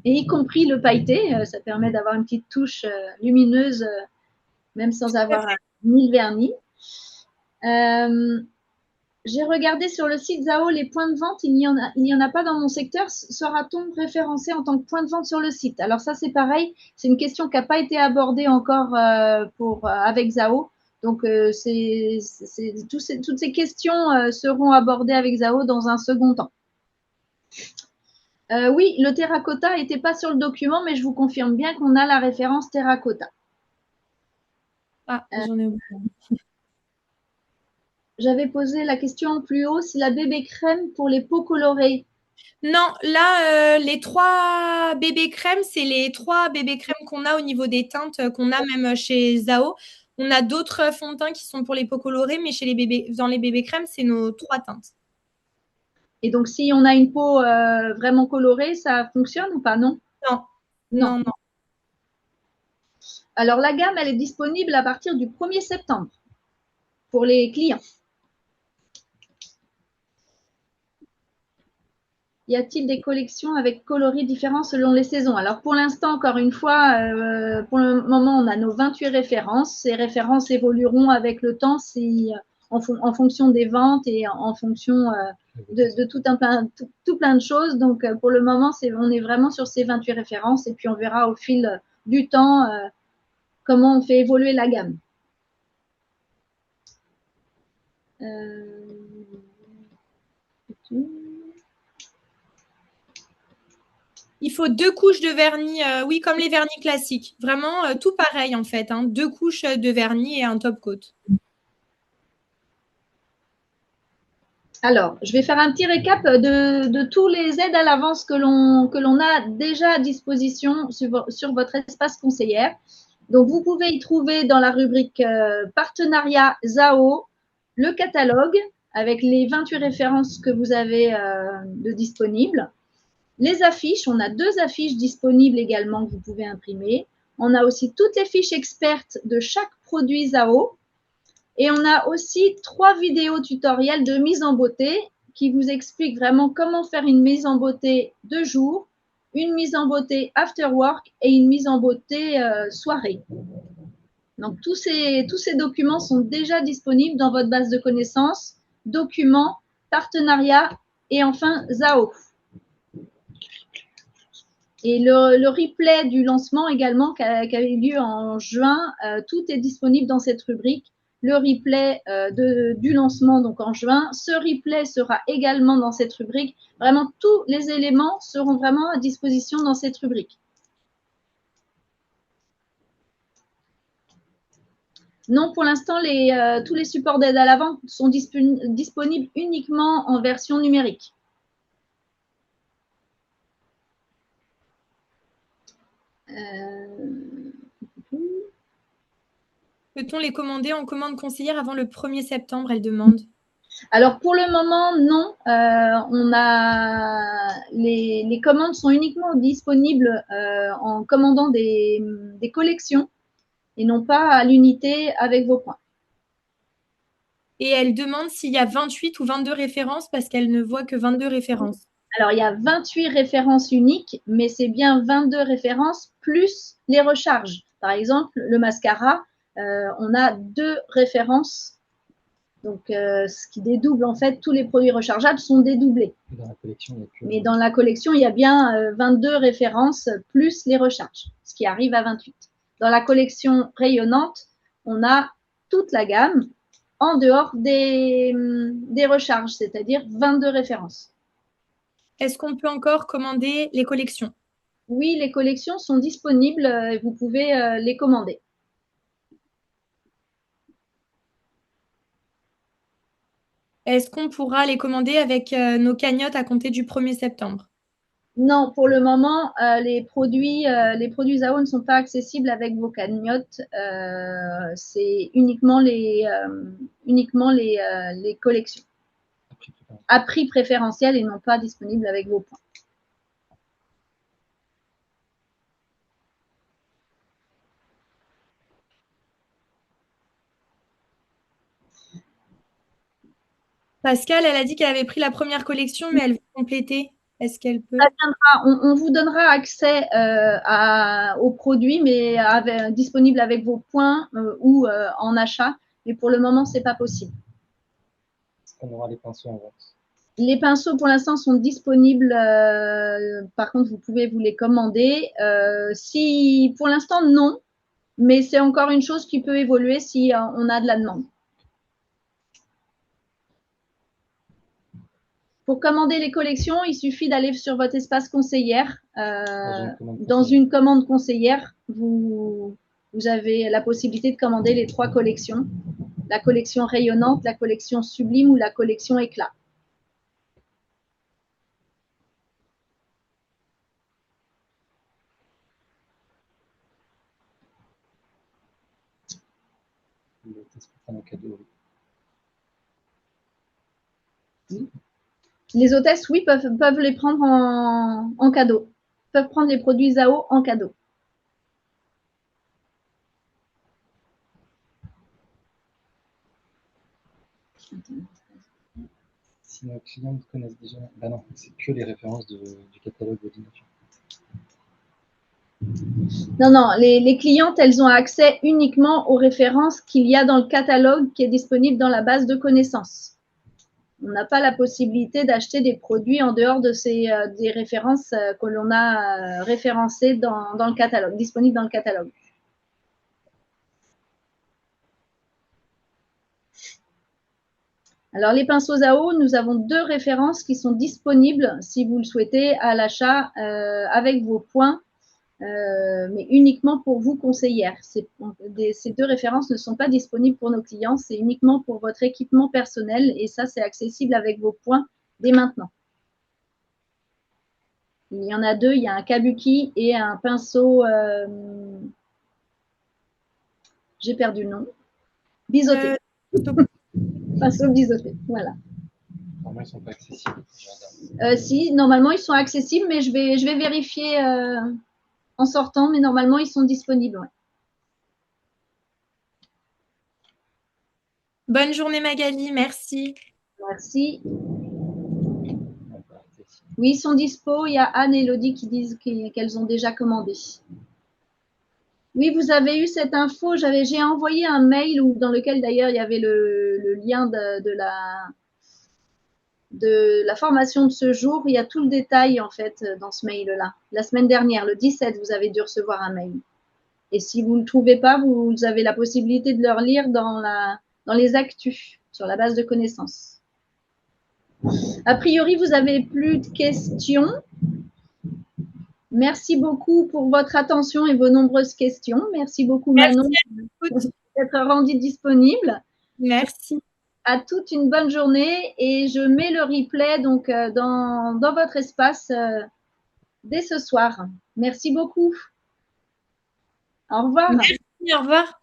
Et y compris le pailleté, ça permet d'avoir une petite touche lumineuse, même sans avoir mis le vernis. J'ai regardé sur le site Zao les points de vente, il n'y en a pas dans mon secteur. Sera-t-on référencé en tant que point de vente sur le site? Alors ça, c'est pareil, c'est une question qui n'a pas été abordée encore avec Zao. Donc, toutes ces questions seront abordées avec Zao dans un second temps. Oui, le terracotta n'était pas sur le document, mais je vous confirme bien qu'on a la référence terracotta. Ah, j'en ai oublié. J'avais posé la question plus haut, si la bébé crème pour les peaux colorées. Non, là, les 3 bébés crèmes, c'est les 3 bébés crèmes qu'on a au niveau des teintes qu'on a même chez Zao. On a d'autres fonds de teint qui sont pour les peaux colorées, mais dans les bébés crèmes, c'est nos 3 teintes. Et donc, si on a une peau vraiment colorée, ça fonctionne ou pas? Non. Non. Alors, la gamme, elle est disponible à partir du 1er septembre pour les clients. Y a-t-il des collections avec coloris différents selon les saisons? Alors, pour l'instant, encore une fois, pour le moment, on a nos 28 références. Ces références évolueront avec le temps en fonction des ventes et en fonction de tout plein de choses. Donc, pour le moment, on est vraiment sur ces 28 références et puis on verra au fil du temps comment on fait évoluer la gamme. Il faut 2 couches de vernis, oui, comme les vernis classiques. Vraiment tout pareil en fait, hein, 2 couches de vernis et un top coat. Alors, je vais faire un petit récap de tous les aides à l'avance que l'on a déjà à disposition sur votre espace conseillère. Donc, vous pouvez y trouver dans la rubrique partenariat Zao le catalogue avec les 28 références que vous avez de disponibles. Les affiches, on a 2 affiches disponibles également que vous pouvez imprimer. On a aussi toutes les fiches expertes de chaque produit Zao. Et on a aussi 3 vidéos tutoriels de mise en beauté qui vous expliquent vraiment comment faire une mise en beauté de jour, une mise en beauté after work et une mise en beauté soirée. Donc, tous ces documents sont déjà disponibles dans votre base de connaissances, documents, partenariats et enfin Zao. Et le replay du lancement également qui a eu lieu en juin, tout est disponible dans cette rubrique. Le replay du lancement donc en juin. Ce replay sera également dans cette rubrique. Vraiment, tous les éléments seront vraiment à disposition dans cette rubrique. Non, pour l'instant, tous les supports d'aide à la vente sont disponibles uniquement en version numérique. Peut-on les commander en commande conseillère avant le 1er septembre, elle demande? Alors pour le moment, non. Les commandes sont uniquement disponibles en commandant des collections et non pas à l'unité avec vos points. Et elle demande s'il y a 28 ou 22 références parce qu'elle ne voit que 22 références. Alors il y a 28 références uniques, mais c'est bien 22 références plus les recharges. Par exemple, le mascara, on a 2 références. Donc, ce qui dédouble, en fait, tous les produits rechargeables sont dédoublés. Mais dans la collection, il y a bien 22 références plus les recharges, ce qui arrive à 28. Dans la collection rayonnante, on a toute la gamme en dehors des recharges, c'est-à-dire 22 références. Est-ce qu'on peut encore commander les collections? Oui, les collections sont disponibles et vous pouvez les commander. Est-ce qu'on pourra les commander avec nos cagnottes à compter du 1er septembre? Non, pour le moment, les produits Zao ne sont pas accessibles avec vos cagnottes. C'est uniquement les collections à prix préférentiel et non pas disponibles avec vos points. Pascal, elle a dit qu'elle avait pris la première collection, mais elle veut compléter. Est-ce qu'elle peut? On vous donnera accès aux produits, mais disponibles avec vos points ou en achat. Mais pour le moment, c'est pas possible. Est-ce qu'on aura les pinceaux en vente? Les pinceaux, pour l'instant, sont disponibles. Par contre, vous pouvez vous les commander. Si, pour l'instant, non. Mais c'est encore une chose qui peut évoluer si on a de la demande. Pour commander les collections, il suffit d'aller sur votre espace conseillère. Dans une commande conseillère, vous avez la possibilité de commander les 3 collections. La collection rayonnante, la collection sublime ou la collection éclat. Les hôtesses, oui, peuvent les prendre en cadeau. Peuvent prendre les produits Zao en cadeau. Si nos clients connaissent déjà… Ben non, c'est que les références du catalogue de Dinature. Non, les clientes, elles ont accès uniquement aux références qu'il y a dans le catalogue qui est disponible dans la base de connaissances. On n'a pas la possibilité d'acheter des produits en dehors de des références que l'on a référencées dans le catalogue, disponibles dans le catalogue. Alors, les pinceaux Zao, nous avons 2 références qui sont disponibles si vous le souhaitez à l'achat avec vos points. Mais uniquement pour vous conseillères. Ces 2 références ne sont pas disponibles pour nos clients, c'est uniquement pour votre équipement personnel et ça, c'est accessible avec vos points dès maintenant. Il y en a 2, il y a un kabuki et un pinceau, j'ai perdu le nom, biseauté. Pinceau biseauté, voilà. Normalement, ils ne sont pas accessibles. Si, normalement, ils sont accessibles, mais je vais vérifier en sortant, mais normalement, ils sont disponibles. Ouais. Bonne journée Magali, merci. Merci. Oui, ils sont dispo. Il y a Anne et Elodie qui disent qu'elles ont déjà commandé. Oui, vous avez eu cette info. J'ai envoyé un mail dans lequel d'ailleurs il y avait le lien de la formation de ce jour. Il y a tout le détail en fait dans ce mail-là. La semaine dernière, le 17, vous avez dû recevoir un mail. Et si vous ne le trouvez pas, vous avez la possibilité de le relire dans les actus, sur la base de connaissances. A priori, vous n'avez plus de questions. Merci beaucoup pour votre attention et vos nombreuses questions. Merci beaucoup Manon d'être rendue disponible. Merci. À toute une bonne journée et je mets le replay donc dans votre espace dès ce soir. Merci beaucoup. Au revoir. Merci, au revoir.